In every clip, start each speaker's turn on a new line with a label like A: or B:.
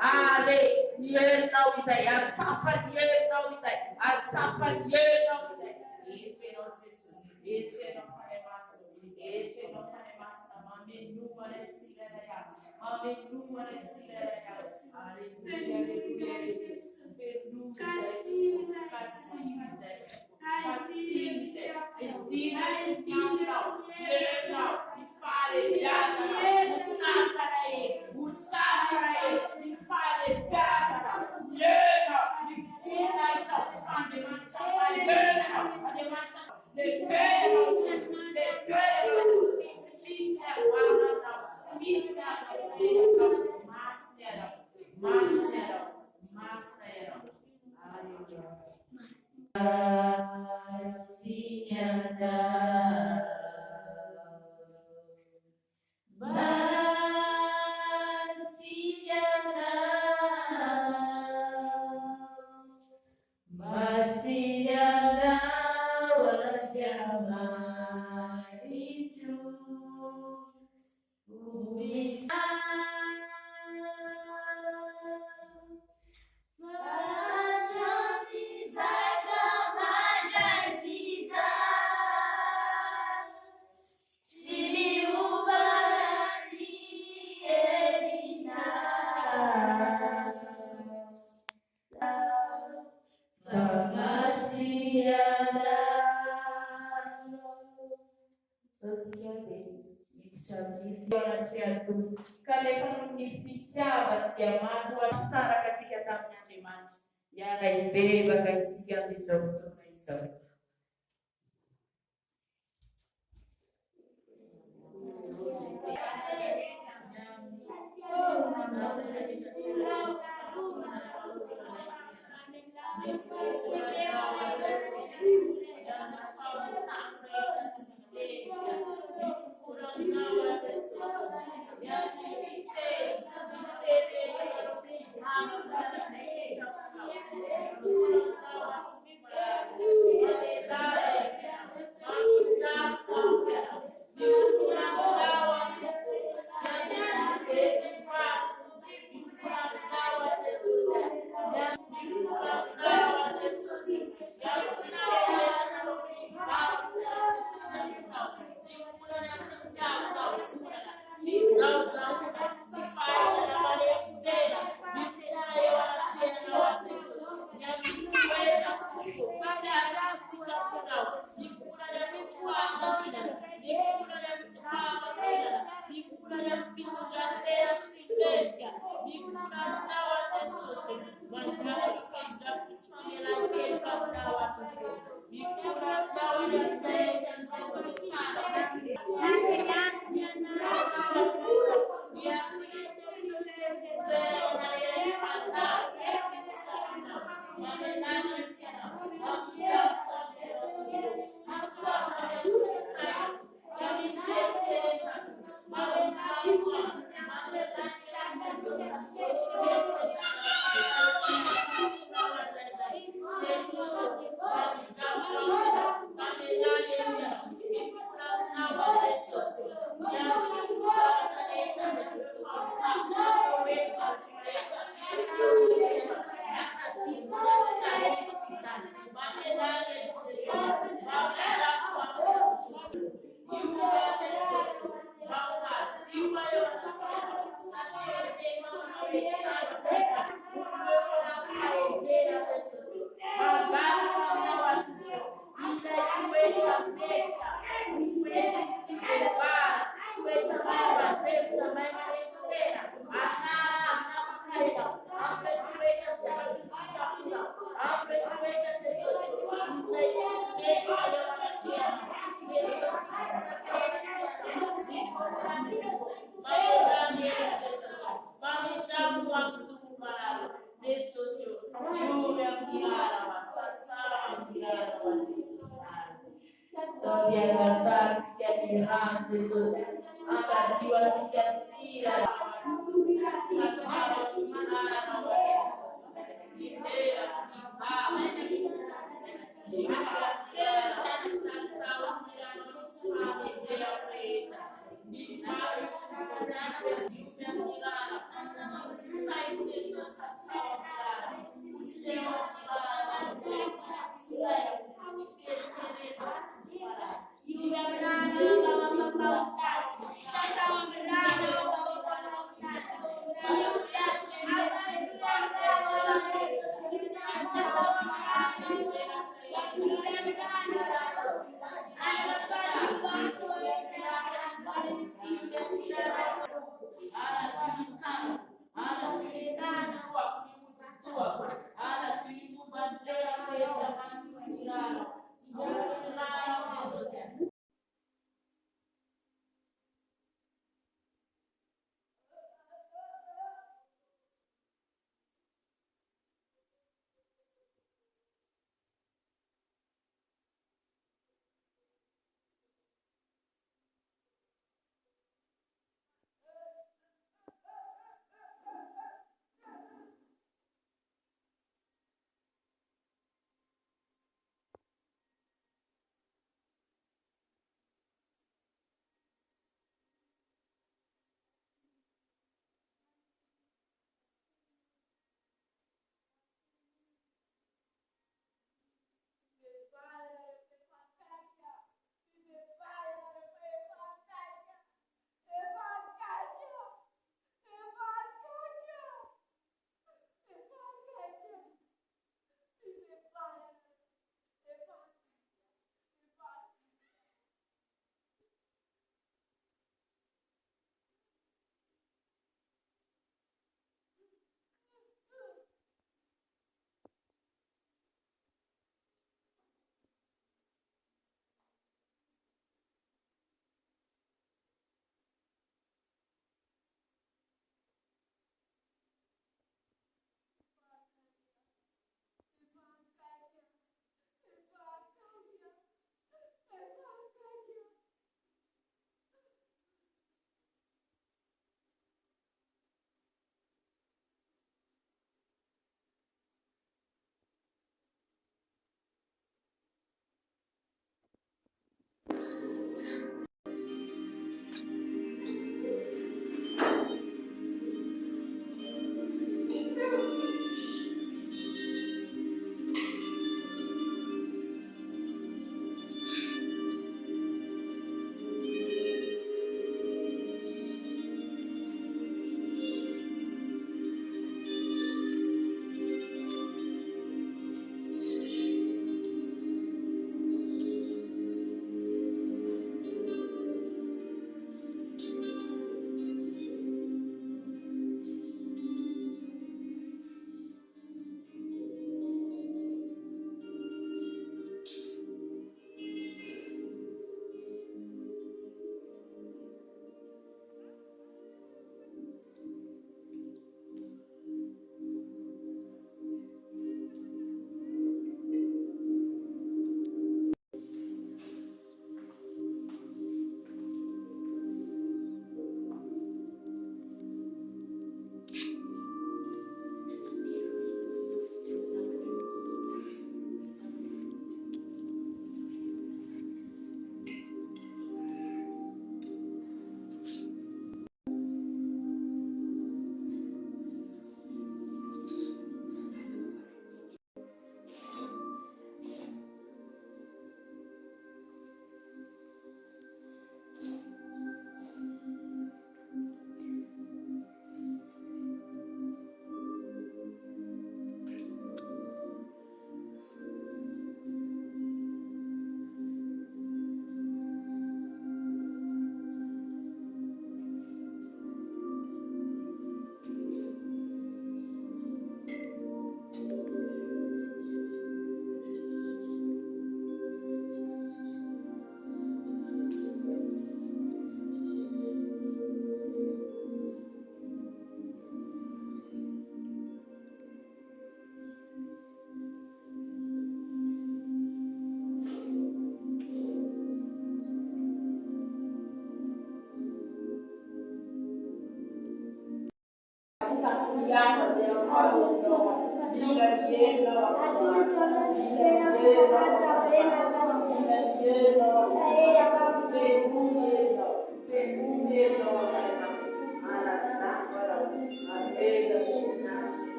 A: Ale, yer now is I am sampan yer now is I am sampan yer now is I. Eche no Jesus, eche no panemasu, eche no panemasu, mami numa resiraya, mami numa resiraya. Hallelujah, hallelujah, hallelujah. Cassize, indeed, now, here now, mi fare piazza, un sapere, mi fare piazza, yeah, mi funaita, ande mangia, le pelo, kale kanunifichava tiamatu sara katika tamnya temani yala ibeba katika bisofu maiso.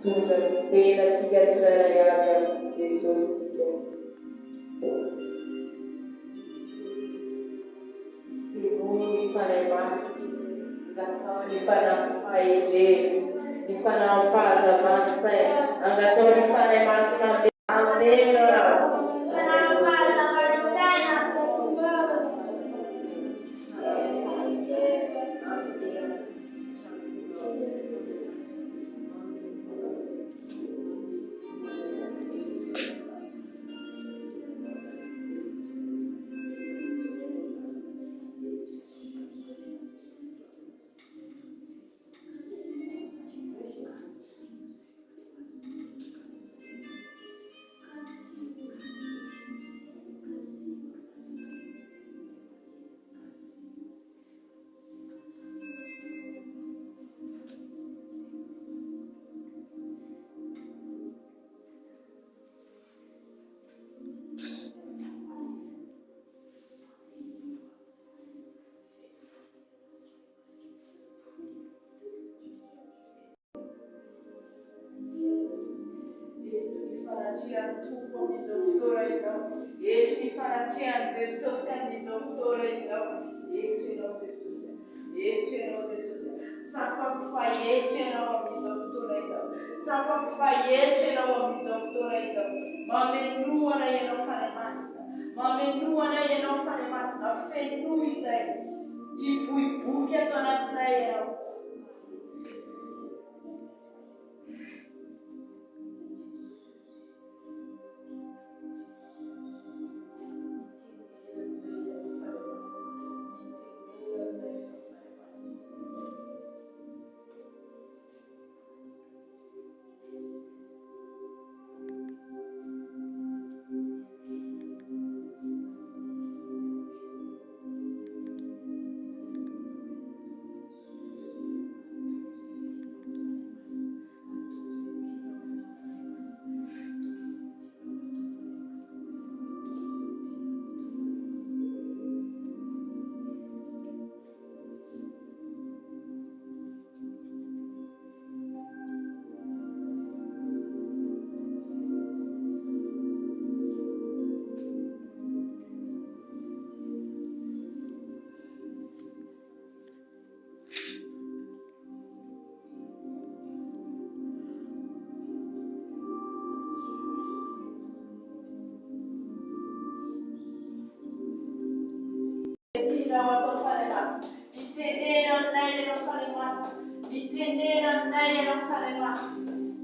A: Tuhan, tena tiga saudara yang Yesus tiga. Ibu faremos, Angatori para paide, e para paz avança, Angatori faremos na amém. Para paz avança. Ibu que tu na Israel.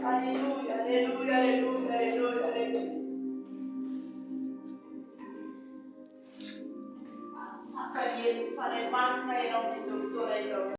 A: Aleluia, aleluia, aleluia, aleluia, aleluia. Sakariye fare masca e non mi sottoreso.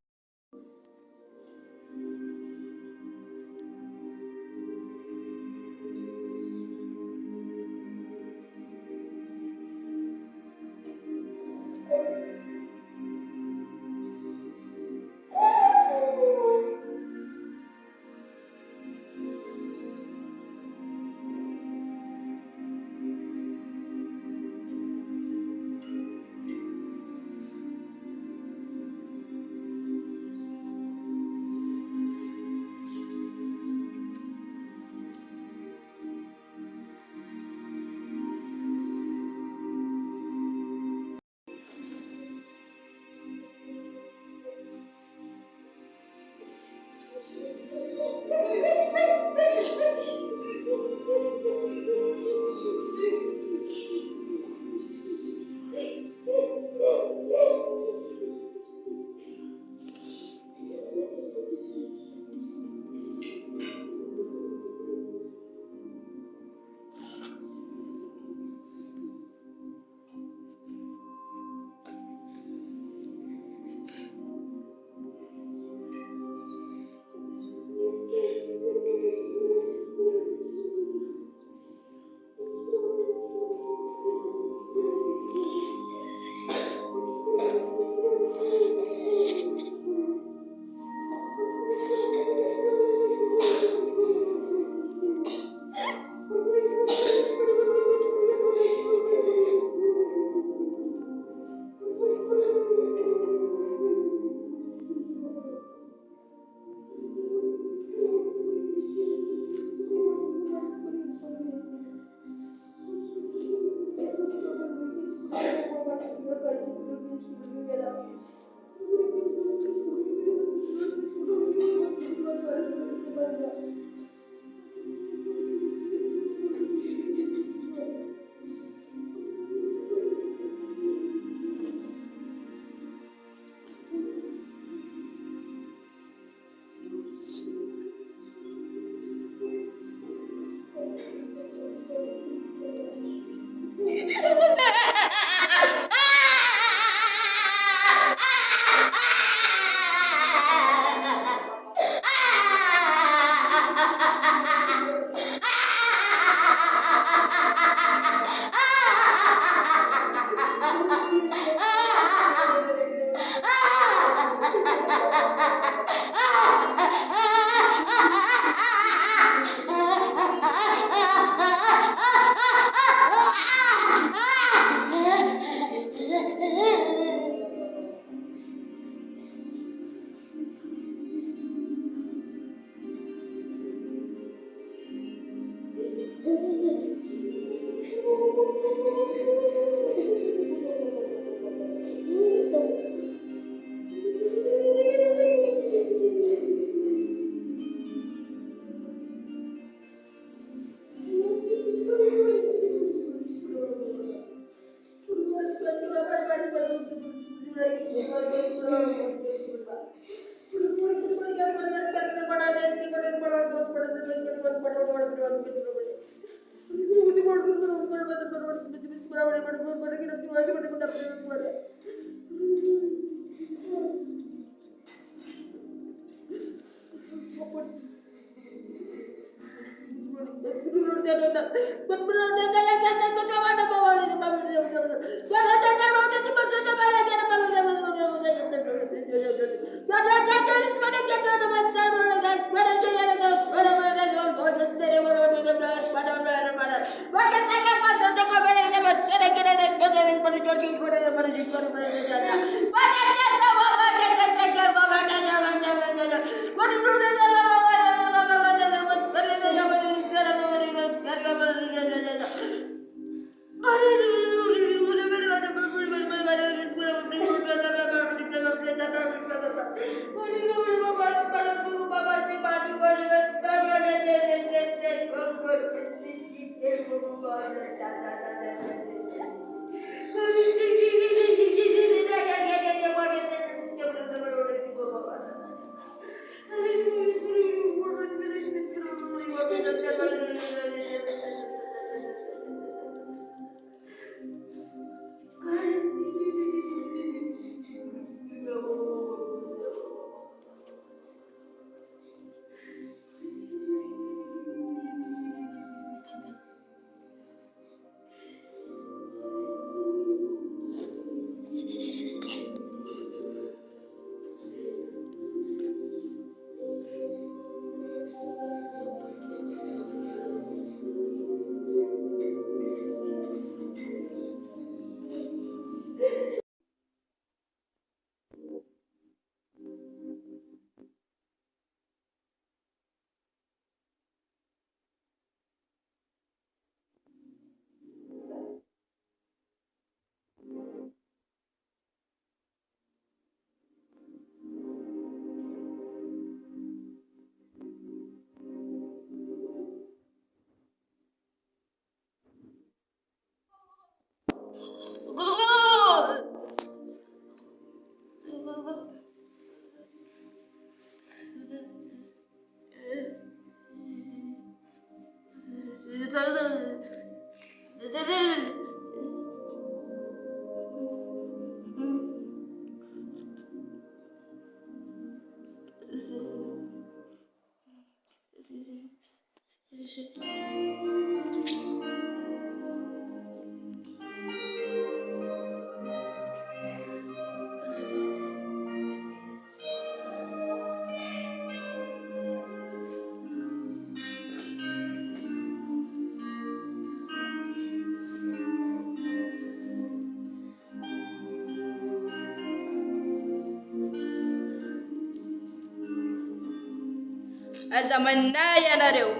B: Azamanaya nareu.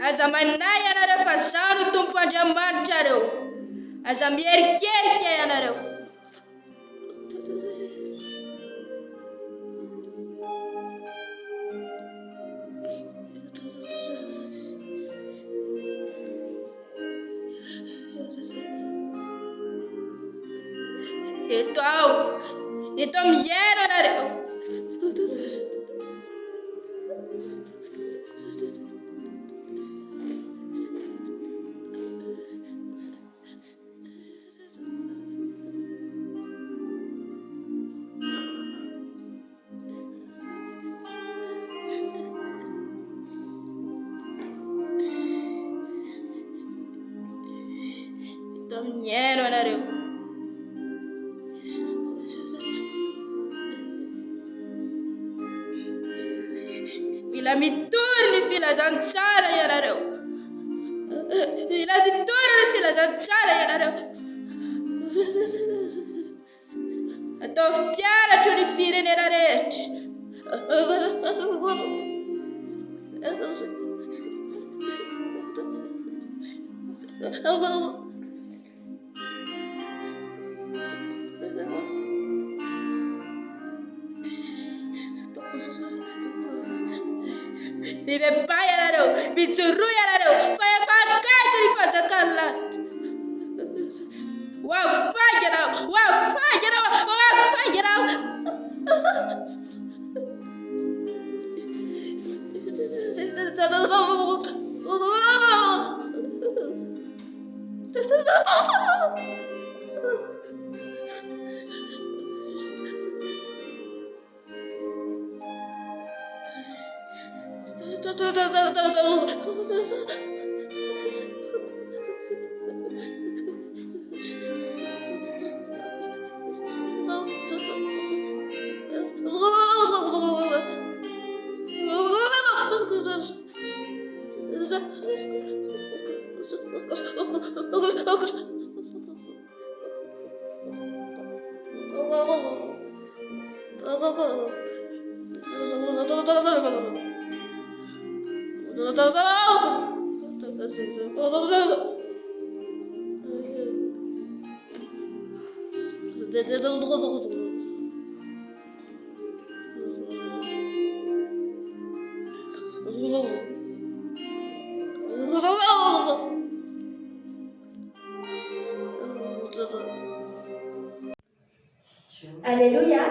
B: Azamanaya nareu fasano tumpa diamante areu. Azamierkerke nareu. Então miero nareu. Então miero nareu. Fila mi turni fila zanzara yarareu. Fila di turni fila zanzara yarareu. A tua piara ci unifire nella rete. Vive pai yarareu, bizurru yarareu. Fai faccate di faza calla. Wow, fagera, wow, fagera, wow, fagera.
C: Aleluia.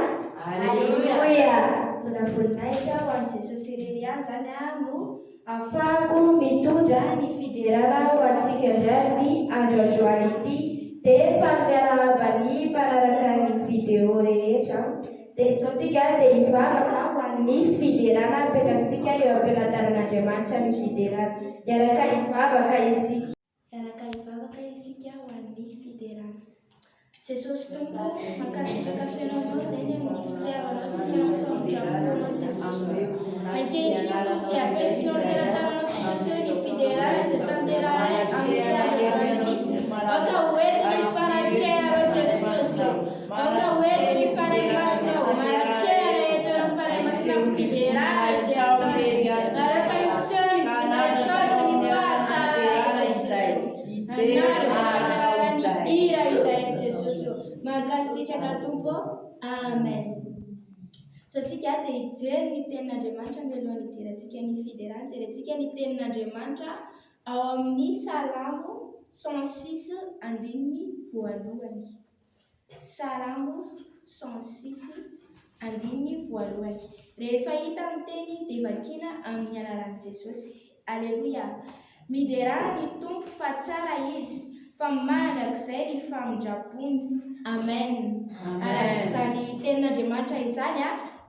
A: Aleluia.
C: Mbola voninahitra ho an'i Jesosy irery ihany zany no ahafahako mitondra ny fiderana ho antsika indray androandroany ity dia fampiarahany mpanaraka ny video rehetra dia izaontsika dia hivavaka ho an'ny fiderana apetrakantsika eo am-pelataran'Andriamanitra ny fiderana. Iaraka hivavaka isika ho an'ny fiderana. Jesosy Tompo, makasitraka fiainanao izay ny amin'ny fitiavanao sy ny amin'ny famonjam-ponao Jesosy. Ankehitriny Tompo dia apetrika eo am-pelatananao Jesosy eo ny fiderana izay tanterahany amin'ny androany ity. Aoka hoeto ny fanatrehana Jesosy. Aoka hoeto ny fanahy masinao. Manatrehana eto eo amin'ny fanahy masina amin'ny fiderana izay ataony. Araka iseho ny voninahitra sy ny fahatsara Jesosy. Anaraka ira izay Jesosy. Makasitraka Tompo. Amen. So tsika dia hijery ny tenin'Andriamanitra mialohan'ny hidirantsika ny fiderana. Jerentsika ny tenin'Andriamanitra ao amin'ny Salamo 106 andininy voalohany. Salamo 106 andininy voalohany. Rehefa hita ny teny dia vakiana amin'ny anaran'i Jesosy. Aleluia. Miderana ny Tompo fa tsara izy, fa manakizay ny famindrapony. Amen. Arak'izany tenin'Andriamanitra izany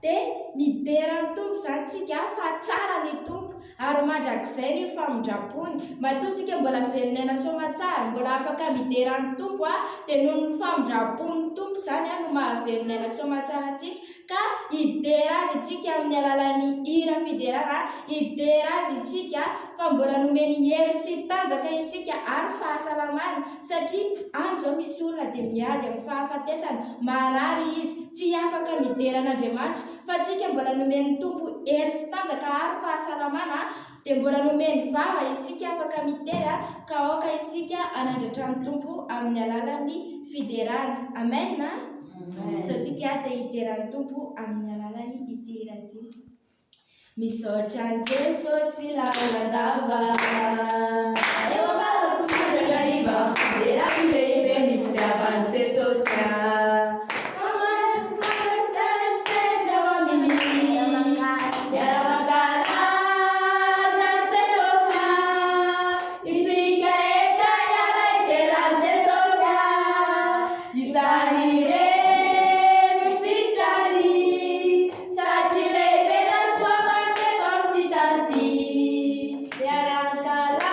C: dia miderana ny Tompo zany tsika fa tsara ny Tompo ary mandrakizay ny famindrapony. Matoa tsika mbola velonena soamantsara, mbola afaka miderana ny Tompo dia noho ny famindrapon'ny Tompo zany no mahavelonena soamantsara antsika ka hidera azy isika amin'ny alalan'ny hira fiderana, hidera azy isika fa mbola nomeny hery sy tanjaka isika ary fahasalamana satria any izao misy olona dia miady amin'ny fahafatesana, marary izy, tsy afaka midera an'Andriamanitra fa tsika mbola nomeny Tompo hery sy tanjaka ary fahasalamana dia mbola nomeny vava isika afaka midera ka aoka isika anandratra ny Tompo amin'ny alalan'ny fiderana. Amen. So tsika dia hideran'ny Tompo amin'ny alalan'ny ity hira ity. Misaotra an'i Jesosy lalandava eo ambavako mipetraka hariva fiderana lehibe ny fitiavan'i Jesosy. Yarangala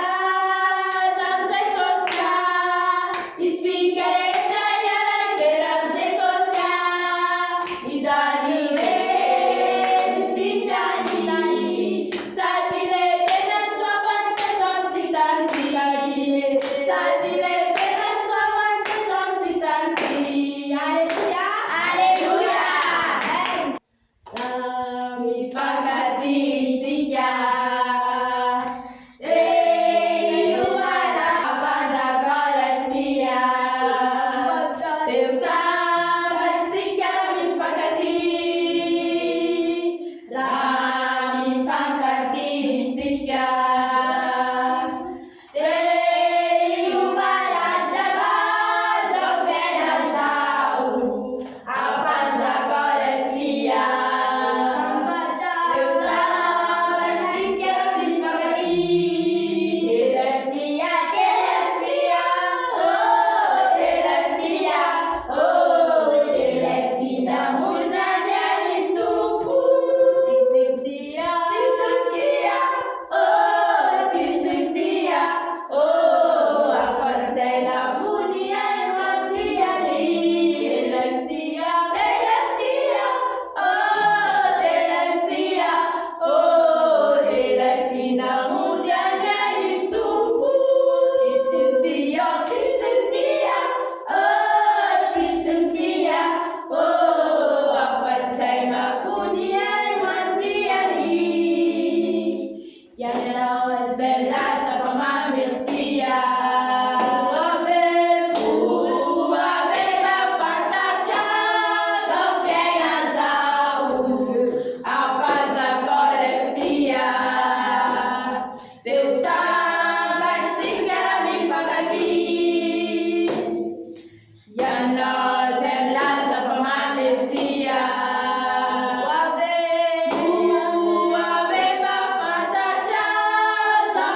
A: nós é laça pra mamertia. Deus sabe se quer me falar aqui. E a nós é laça pra mamertia. O ave pra fanta já, só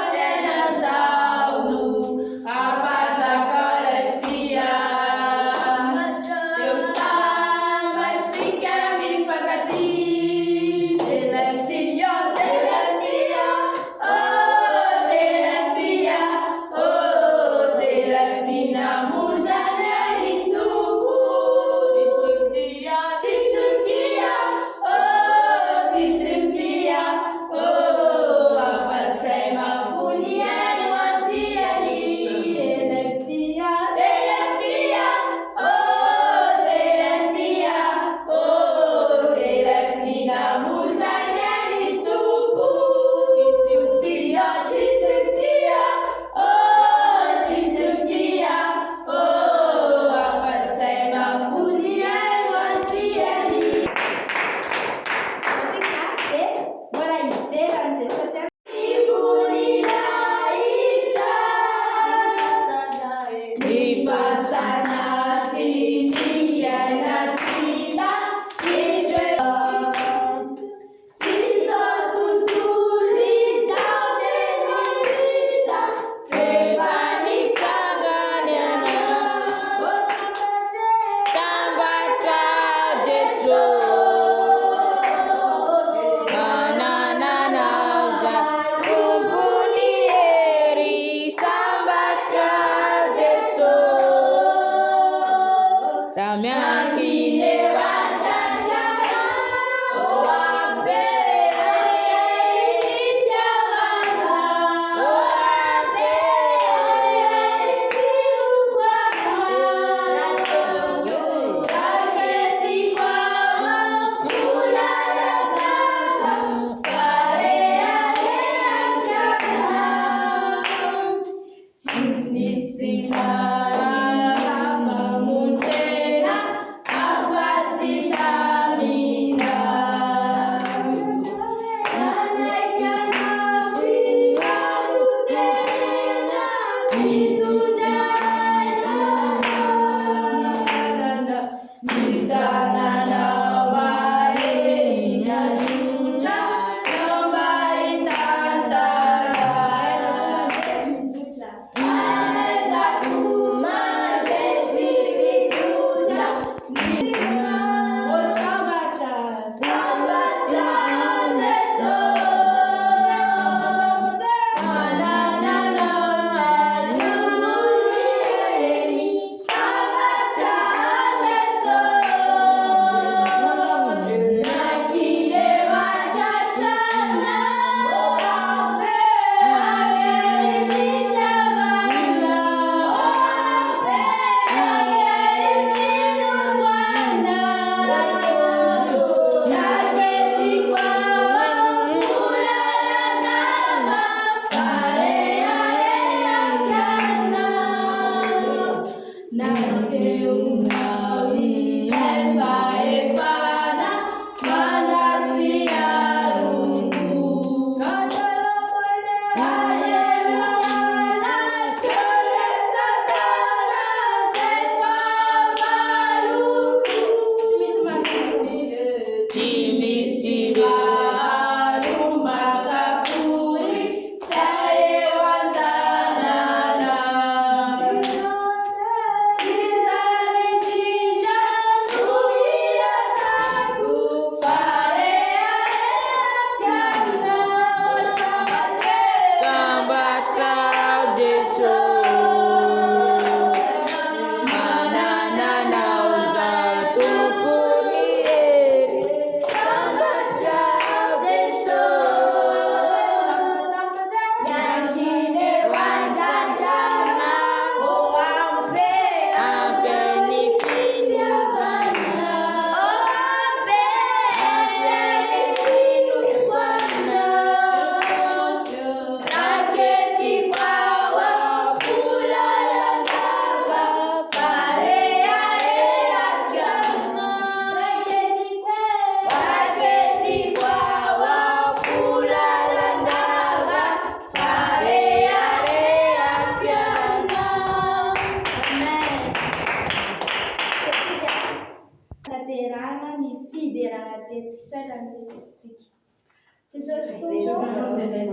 C: Jesosy Tompo,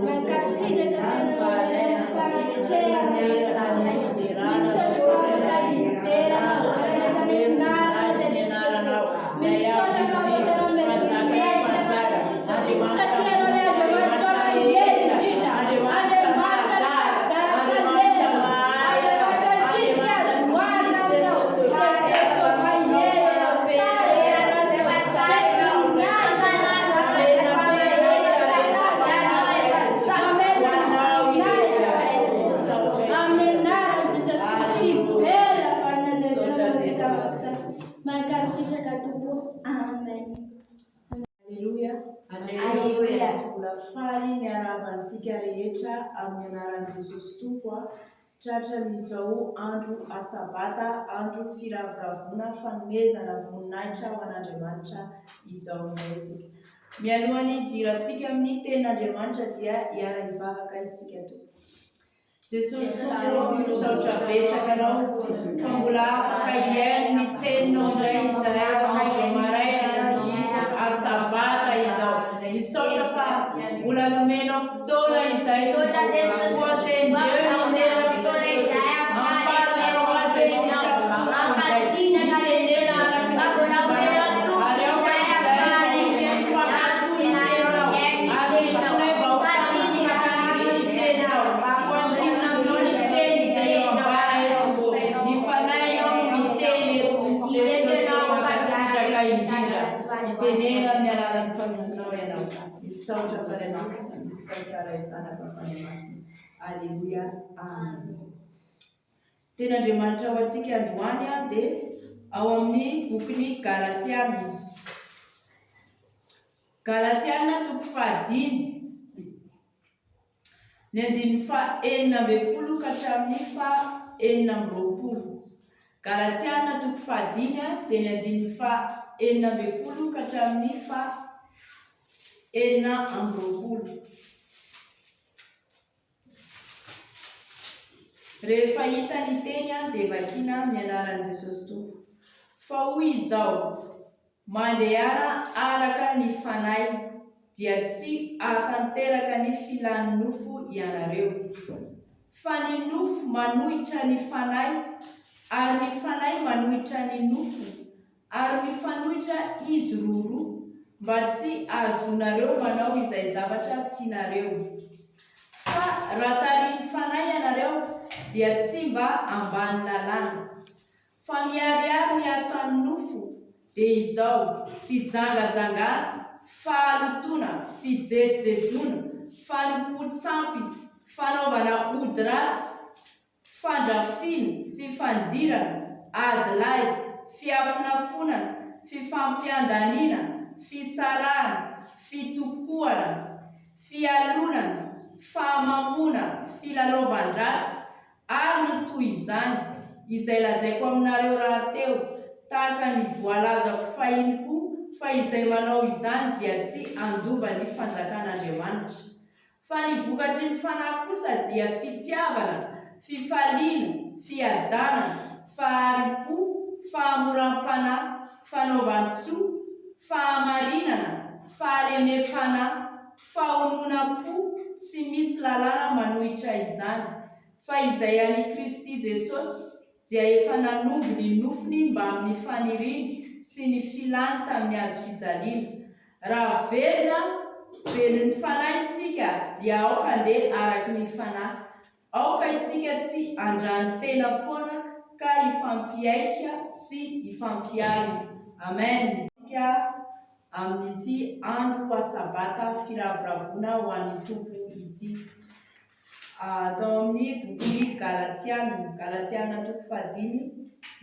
C: mankasitraka fianarana fahatrehana misaotra afaka lideranao araka ny anarana Jesosy. Misaotra fa afatanao mianatra satria ianao ilay Andriamanitra mahery indrindra, Andriamanitra daraka lela, Andriamanitra tsisy azo oharina aminao. Jesosy mahery ianao, tsara ianao, mankasitraka Tompo. Amen.
D: Aleluia. Mbola faly miarabantsika rehetra amin'ny anaran'i Jesosy Tompo tratran'izao andro asabata, andro firaviravona, fanomezana voninahitra ho an'Andriamanitra izao miaitsika. Mialohan'ny hidirantsika amin'ny tenin'Andriamanitra dia hiara hivavaka isika tokoa. Jesosy Tompo, misaotra betsaka anao fa mbola afaka hiaino ny teninao indray izahay amin'izao maraina ny asabata izao. Misaotra fa mbola nomenao fotoana izahay hoateny Dieu ny lera Jesosy mamparina ho azy sitrapona mitenena araka aleo izahay mokeny mpanatrony tenao ary fonay mba ho fanonakany ny tenao hoankinanao ny teny izay eo ambara eto ny fanay ao no miteny eto Jesosy mankasitraka indrindra mitenena amin'ny alalan'ny mpaminao ianao. Misaotra Fary Masina, misaotra Ray Zanaka Fary Masina. Aleluia. Amen. Ten'Andriamanitra ho antsika androany dia ao amin'ny bokin'ny Galatiana. Galatiana toko 5 ny 9:40 ka hatramin'ny 9:20. Galatiana toko 5 dia ny 9:40 ka hatramin'ny 9:20. Rehefa hita ny teny dia vakiana amin'ny anaran'i Jesosy Tompo. Fa hoy izao, mandehana araka ny fanahy dia tsy ahatanteraka ny filan'ny nofo ianareo. Fa ny nofo manohitra ny fanahy, ary ny fanahy manohitra ny nofo, ary mifanohitra izy roa mba tsy ahazonareo manao izay zavatra tianareo. Fa raha tarihin'ny fanahy ianareo dia tsy mba ambany lalàna. Fa miharihary ny asan'ny nofo dia izao: fijangajangana, fahalotona, fijejoejona, fanompontsampy, fanaovana ody ratsy, fandrafina, fifandirana, adilay, fiafinafonana, fifampiandanina, fisarahana, fitokohana, fialonana, fahamamona, filalaovan-dratsy, ary ny toy izany izay lazaiko aminareo rahateo, tahaka ny voalazako fahiny koa, fa izay manao izany dia tsy andova ny fanjakan'Andriamanitra. Fa ny vokatry ny fanahy kosa dia fitiavana, fifaliana, fiadanana, faharim-po, fahamoram-panahy, fanaovan-tsoa, fahamarinana, fahalemem-panahy, fahononam-po, tsy misy lalàna manohitra izany. Fa izay an'i Kristy Jesosy dia efa nanombo ny nofony mba amin'ny faniriany sy ny filany tamin'ny hazo fijaliana. Raha velona ny fanahy isika dia aoka andeha araky ny fanahy. Aoka isika tsy andrany tena foana ka ifampiaika sy ifampialina. Amen. Amin'ity andro asabata firaviravona ho an'ny Tompo ity. Atao amin'ny boky Galatiana toko 5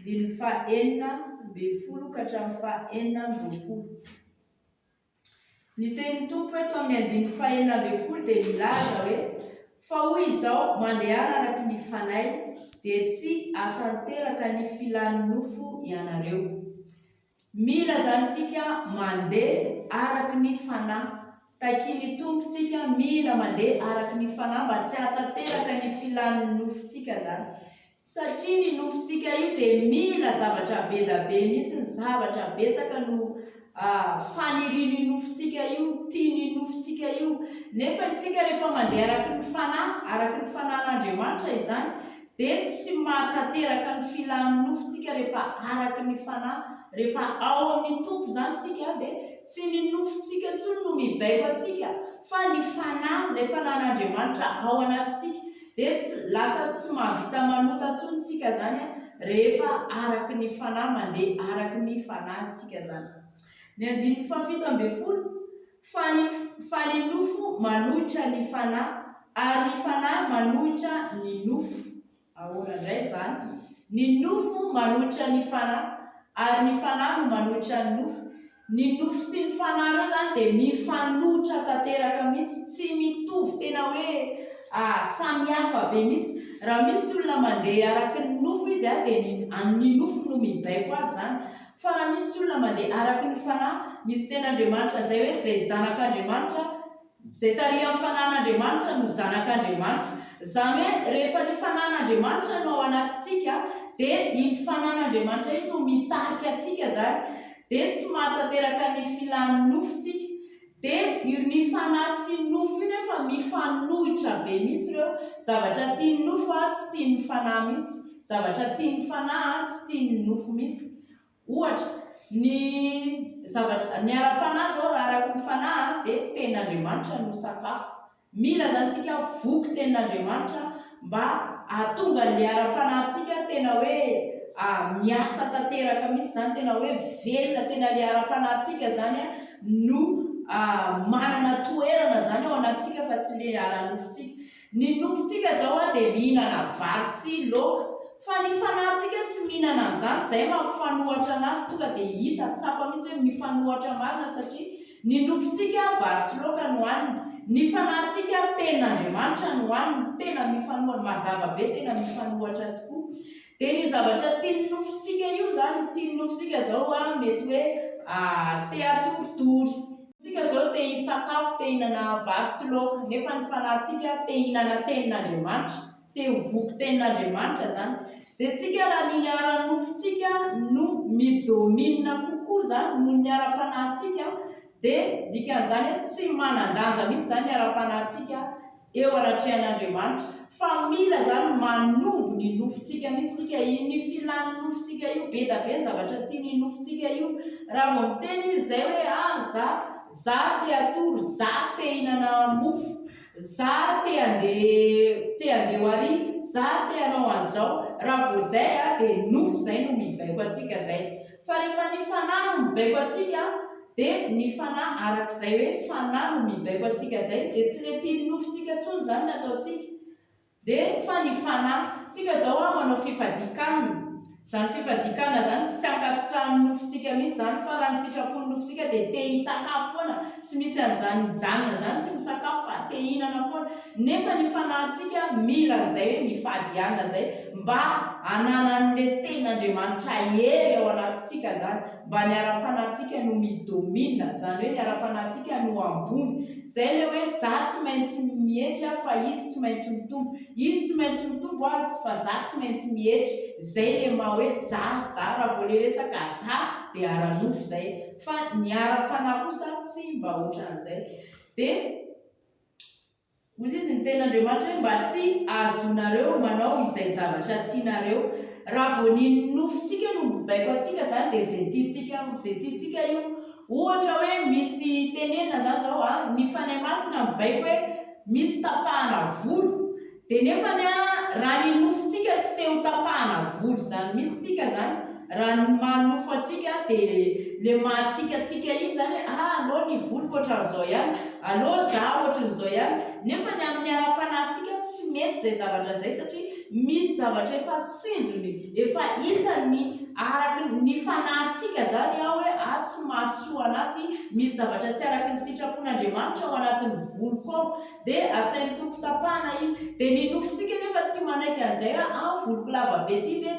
D: diny 4:40 ka hatramin'ny 4:20. Ny tenin'ny Tompo eto amin'ny 4:40 dia milaza hoe: fa hoy izao, mandehana araky ny fanahy dia tsy ahatanteraka ny filan'ny nofo ianareo. Mila zantsika mandeha araky ny fanahy. Takin'ny Tompontsika mila mandeha araky ny fanahy mba tsy ahatanteraka ny filan'ny nofontsika zany. Satria ny nofontsika io dia mila zavatra be da be mihitsy, ny zavatra betsaka no faniriany nofontsika io, tiany nofontsika io. Nefa isika rehefa mandeha araky ny fanahin'Andriamanitra izany dia tsy mahatanteraka ny filan'ny nofontsika rehefa araky ny fanahy. Rehefa ao amin'ny tompo zany tsika dia tsy ny nofontsika intsony no mibaiko atsika fa ny fanahy, ilay fanahin'Andriamanitra ao anatintsika. Dia lasa tsy mahavita manota intsony tsika zany rehefa araky ny fanahy, mandeha araky ny fanahyntsika zany. Ny 7:12, fa ny nofo manohitra ny fanahy ary ny fanahy manohitra ny nofo. Ahoana indray zany? Ny nofo manohitra ny fanahy ary ny fanahy no manohitra ny nofo. Ny nofo sy ny fanahy reo zany dia mifanohitra tanteraka mihitsy, tsy mitovy, tena hoe samihafa be mihitsy. Raha misy olona mandeha araky ny nofo izy dia ny nofo no mibaiko azy zany. Fa raha misy olona mandeha araky ny fanahy, misy ten'Andriamanitra zay hoe zay zanak'Andriamanitra, zay tarihan'ny fanahin'Andriamanitra no zanak'Andriamanitra. Zany hoe rehefa ny fanahin'Andriamanitra no ao anatintsika dia iny fanahin'Andriamanitra iny no mitarika atsika zany, dia tsy mahatanteraka ny filan'ny nofontsika. Dia ny fanahy sy ny nofo iny efa mifanohitra be mihitsy reo. Zavatra tian'ny nofo tsy tian'ny fanahy mihitsy, zavatra tian'ny fanahy tsy tian'ny nofo mihitsy. Ohatra, ny ara-panahy zao raha araky ny fanahy dia tenin'Andriamanitra no sakafo. Mila zany tsika voky tenin'Andriamanitra mba hahatonga ny ara-panahyntsika tena hoe miasa tanteraka mihitsy zany, tena hoe velona, tena ny ara-panahyntsika zany no manana toerana zany ao anatintsika fa tsy le ara-nofontsika. Ny nofontsika zao dia mihinana vary sy laoka, fa ny fanahyntsika tsy mihinana an'izany, izay mampifanohatra anazy, tonga dia hita tsapa mihitsy hoe mifanohatra marina satria ny nofontsika vary sy laoka no hanina, ny fanahyntsika tenin'Andriamanitra no hanina, tena mifanohatra, mazava be, tena mifanohatra tokoa. Dia ny zavatra tian'ny nofontsika io zany, tian'ny nofontsika zao mety hoe te hatoritory. Tsika zao te hisakafo, te hihinana vary sy laoka, nefa ny fanahyntsika te hihinana tenin'Andriamanitra, te hovoky tenin'Andriamanitra zany. Dia tsika raha ny ara-nofontsika no midomina kokoa zany noho ny ara-panahyntsika, dia dikan'izany tsy manan-danja mihitsy zany ara-panahyntsika eo anatrehan'Andriamanitra. Fa mila zany manombo ny nofontsika mihitsy tsika, iny filan'ny nofontsika io, be da be ny zavatra tian'ny nofontsika io. Raha vao miteny izy zay hoe za te hatory, za te hihinana mofo, za te handeha ho ary, za te hanao an'izao, raha vao zay dia nofo zay no mibaiko atsika zay. Fa rehefa ny fanahy no mibaiko atsika dia ny fanahy arak'izay hoe fanahy no mibaiko atsika zay, dia tsy le tian'ny nofontsika intsony zany no ataontsika, dia fa ny fanahy. Tsika zao manao fifadikanana, zany fifadikanana zany tsy ankasitrahan'ny nofontsika mihitsy zany, fa raha ny sitrapon'ny nofontsika dia te hisakafo foana, tsy misy an'izany mijanona zany, tsy misakafo fa te hihinana foana. Nefa ny fanahyntsika mila an'izay hoe mifady hanina zay mba hananan'ilay tenin'Andriamanitra hery ao anatintsika zany, mba ny ara-panahyntsika no midomina, zany hoe ny ara-panahyntsika no ambony. Zay le hoe za tsy maintsy mihetra fa izy tsy maintsy mitombo, izy tsy maintsy mitombo azy fa za tsy maintsy mihetra. Zay le maha hoe za raha vao le resaka za dia ara-nofo zay, fa ny ara-panahy kosa tsy mba ohatran'izay. Dia ozy izy ny tenin'Andriamanitra hoe mba tsy azonareo manao izay zavatra tianareo. Raha vao ny nofontsika no mibaiko atsika zany dia zay tiantsika io. Ohatra hoe misy tenenina zany zao ny fanahy masina mibaiko hoe misy tapahana volo, dia nefa raha ny nofontsika tsy te ho tapahana volo zany mihitsy tsika zany, raha ny manofo atsika dia le mahatsikatsika iny zany hoe allo ny voloko ohatran'izao ihany, allo za ohatran'izao ihany. Nefa ny amin'ny ara-panahyntsika tsy mety zay zavatra zay satria misy zavatra efa tsinjony, efa hitany araky ny fanahyntsika zany hoe tsy mahasoa anaty, misy zavatra tsy araky ny sitrapon'Andriamanitra ao anatin'ny voloko ao, dia asain'ny tompo tapahana iny. Dia ny nofontsika nefa tsy tsy manaiky an'izay voloko lava be ty ve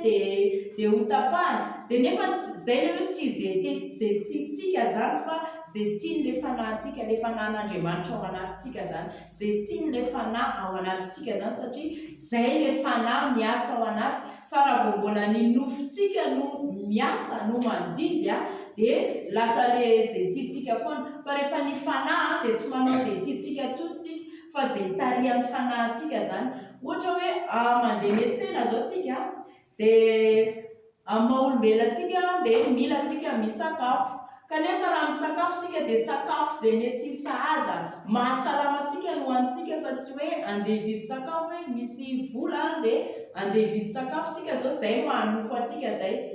D: dia ho tapahana, dia nefa zay le hoe tsy zay tiantsika zany fa zay tiany le fanahintsika, le fanahin'Andriamanitra ao anatintsika zany, zay tiany le fanahy ao anatintsika zany, satria zay le fanahy miasa ao anaty. Fa raha vao mbola ny nofontsika no miasa no mandidy dia lasa le zay tiantsika foana. Fa rehefa ny fanahy dia tsy manao zay tiantsika tsontsika fa zay tarihan'ny fanahintsika zany. Ohatra hoe mandeha miantsena zao tsika dia amin'ny maha-olombelantsika dia mila tsika misakafo, kanefa raha misakafo tsika dia sakafo zay mety tsy sahaza mahasalama tsika no hohanintsika, fa tsy hoe andeha hividy sakafo hoe misy vola dia andeha hividy sakafo tsika zao zay mahanofo atsika zay.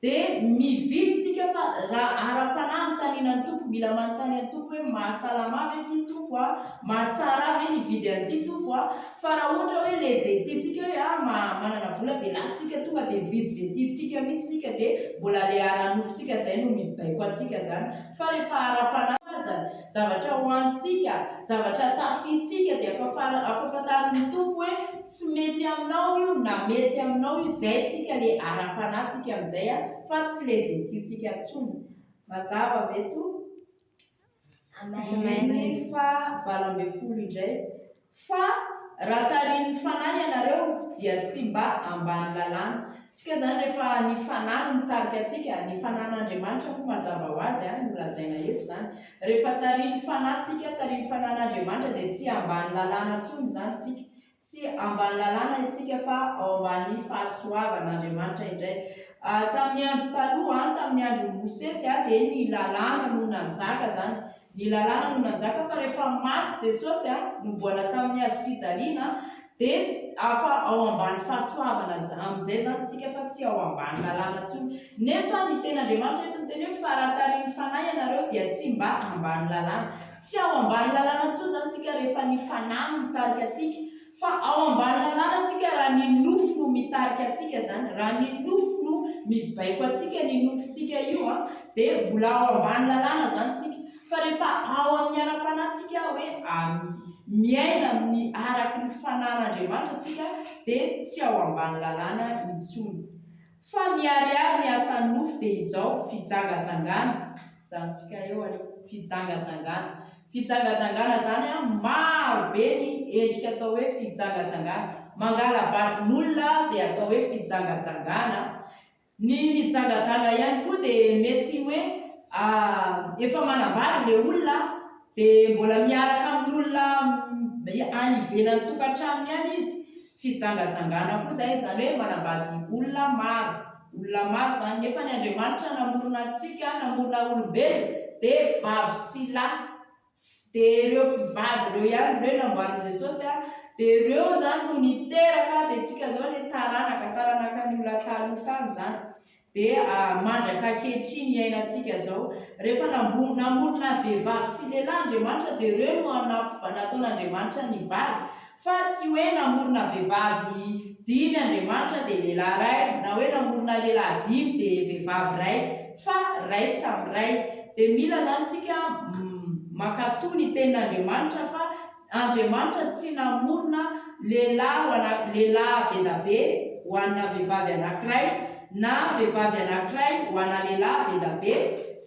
D: Dia mividy tsika fa raha ara-panahy ny taninan'ny tompo, mila manontany an'ny tompo hoe mahasalama ve ty tompo mahatsara ve nividy an'ity tompo fa raha ohatra hoe le zay tiantsika hoe manana vola dia lasitsika tonga dia mividy zay tiantsika mihitsy tsika dia mbola le ara-nofontsika zay no mibaiko atsika zany. Fa rehefa ara-panahy zavatra hohanintsika, zavatra tafitsika dia ampahafantarin'ny tompo hoe tsy mety aminao io na mety aminao io, zay tsika le ara-panahintsika amin'izay fa tsy le zay tiantsika ntsony. Mazava ve to? Amen. Fa 12 indray. Fa raha tarihin'ny fanahy ianareo dia tsy mba ambany lalàna. Tsika zany rehefa ny fanahy no mitarika atsika, ny fanahin'Andriamanitra moa mazava ho azy no lazaina eto zany. Rehefa tarihin'ny fanahy tsika, tarihin'ny fanahin'Andriamanitra dia tsy ambany lalàna ntsony zany tsika, tsy ambany lalàna itsika fa ao ambany fahasoavan'Andriamanitra indray. Tamin'ny andro taloha, tamin'ny andro Mosesy dia ny lalàna no nanjaka zany, ny lalàna no nanjaka. Fa rehefa maty Jesosy niboana tamin'ny hazo fijaliana dia afa ao ambany fahasoavana amin'izay zany tsika fa tsy ao ambany lalàna ntsony. Nefa ny ten'Andriamanitra eto miteny hoe fa raha tarihin'ny fanahy ianareo dia tsy mba ambany lalàna, tsy ao ambany lalàna ntsony zany tsika rehefa ny fanahy no mitarika atsika, fa ao ambany lalàna tsika raha ny nofo no mitarika atsika zany, raha ny nofo no mibaiko atsika ny nofontsika io dia mbola ao ambany lalàna zany tsika. Fa rehefa ao amin'ny ara-panahintsika hoe miaina amin'ny araky ny fanahin'Andriamanitra tsika dia tsy ao ambany lalàna intsony. Fa miariary ny asan'ny nofo dia izao fijangajangana, janontsika eo fijangajangana. Fijangajangana zany maro be ny endrika atao hoe fijangajangana. Mangala badin'olona dia atao hoe fijangajangana. Ny mijangajanga ihany koa dia mety hoe efa manambady le olona dia mbola miaraka amin'olona any ivelan'ny tokantranony any izy, fijangajangana koa zay, zany hoe manambady olona maro zany. Nefa ny Andriamanitra namorona antsika, namorona olombelona dia vavy sy lahy, dia ireo mpivady ireo ihany ireo namboarin'i Jesosy dia ireo zany no niteraka dia tsika zao le taranaka ny olona taloha tany zany. Dia mandraka ankehitriny iainantsika zao, rehefa namorona vehivavy sy lehilahy Andriamanitra dia ireo no nataon'Andriamanitra ny vady, fa tsy hoe namorona vehivavy 5 Andriamanitra dia lehilahy ray, na hoe namorona lehilahy 5 dia vehivavy ray, fa ray samy ray. Dia mila zany tsika makatoy ny tenin'Andriamanitra fa Andriamanitra tsy namorona lehilahy be da be ho anna vehivavy anankiray, na vehivavy anankiray ho anna lehilahy be da be,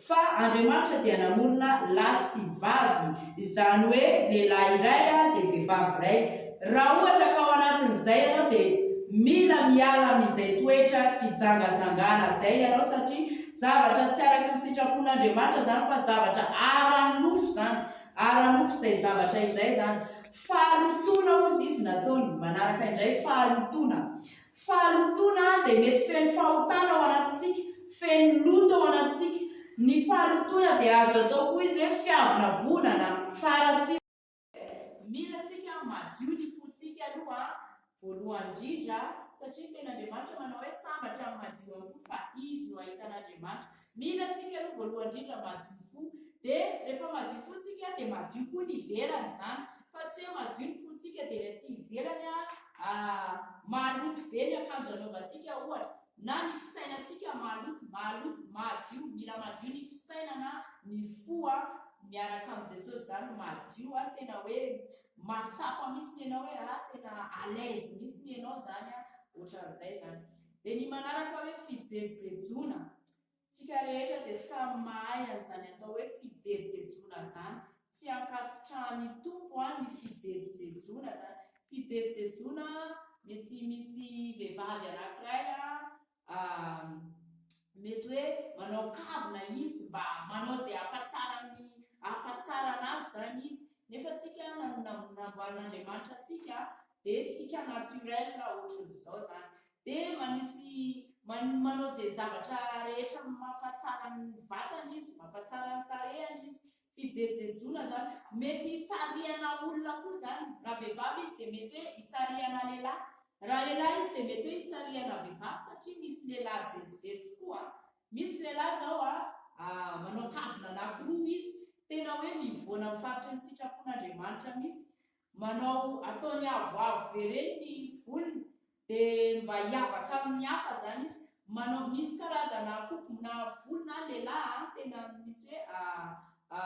D: fa Andriamanitra dia namorona lahy sy vavy, izany hoe lehilahy iray dia vehivavy ray. Raha ohatra ka ao anatin'izay ianao dia mila miala amin'izay toetra fijangajangana zay ianao, satria zavatra tsy araky ny sitrapon'Andriamanitra zany fa zavatra ara-nofo zany, ara-nofo izay zavatra izay zany. Fahalotona ozy izy nataony, manaraka indray fahalotona dia mety feno fahotana ao anatintsika, feno loto ao anatintsika. Ny fahalotona dia azo atao koa izy hoe fiavina vonana, faratsy. Mila tsika madio ny fontsika aloha voalohany indrindra, satria ten'Andriamanitra manao hoe sambatra amin'ny madio amin'ny fo fa izy no ahitan'Andriamanitra. Mila tsika aloha voalohany indrindra madio fo, dia rehefa madio fontsika dia madio koa ny ivelany zany, fa tsy hoe madio ny fontsika dia ilay aty ivelany maloto be ny akanjo anaovantsika ohatra, na ny fisainantsika maloto madio. Mila madio ny fisainana, ny fo miaraka amin'ny Jesosy zany madio, tena hoe
A: matsapa mihitsy ianao hoe tena alaise mihitsy ianao zany ohatran'izay zany. Dia ny manaraka hoe fijerijejona, tsika rehetra dia samy mahay an'izany atao hoe fijerijejona zany. Tsy ankasitrahan'ny tompo ny fijerijejona zany. Fijerijejona mety misy vehivavy anankiray mety hoe manao kavina izy mba manao izay hampatsara anazy zany izy. Nefa tsika namboarin'Andriamanitra antsika dia tsika naturel ohatran'izao zany. Dia manao izay zavatra rehetra mampatsara ny vatany izy, mampatsara ny tarehany izy. Fijerijejona zany mety hisarihana olona koa zany. Raha vehivavy izy dia mety hoe hisarihana lehilahy, raha lehilahy izy dia mety hoe hisarihana vehivavy satria misy lehilahy jejojejo koa. Misy lehilahy zao manao kavina anankiroa izy, tena hoe mivoana amin'ny faritry ny sitrapon'Andriamanitra mihitsy, manao ataony avoavo be reny ny volony dia mba hiavaka amin'ny hafa zany izy. Manao misy karazana kombona volona lehilahy tena misy hoe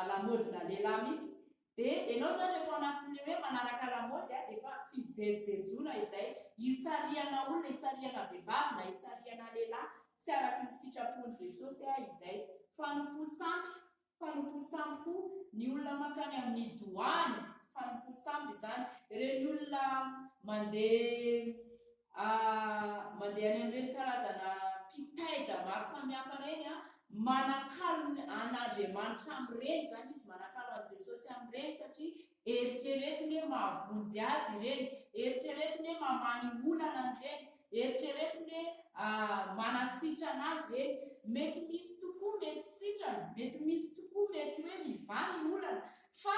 A: lamodina lehilahy mihitsy. Dia ianao zany rehefa anatin'ilay hoe manaraka lamaody dia efa fijerijejona izay, hisarihana olona, hisarihana vehivavy na hisarihana lehilahy, tsy araka ny sitrapon'i Jesosy izay. Fanompoly sampy koa ny olona makany amin'ny doany, fanompoly sampy izany. Ireny olona mandeha any amin'ireny karazana mpitaiza maro samihafa reny manakalo an'Andriamanitra amin'ireny zany izy, manakalo an'i Jesosy amin'ireny satria eritreretiny hoe mahavonjy azy ireny, eritreretiny hoe mamany olana amin'ireny, eritreretiny hoe manasitra anazy ireny. Mety misy tokoa mety sitrana, mety misy tokoa mety hoe mivany olana, fa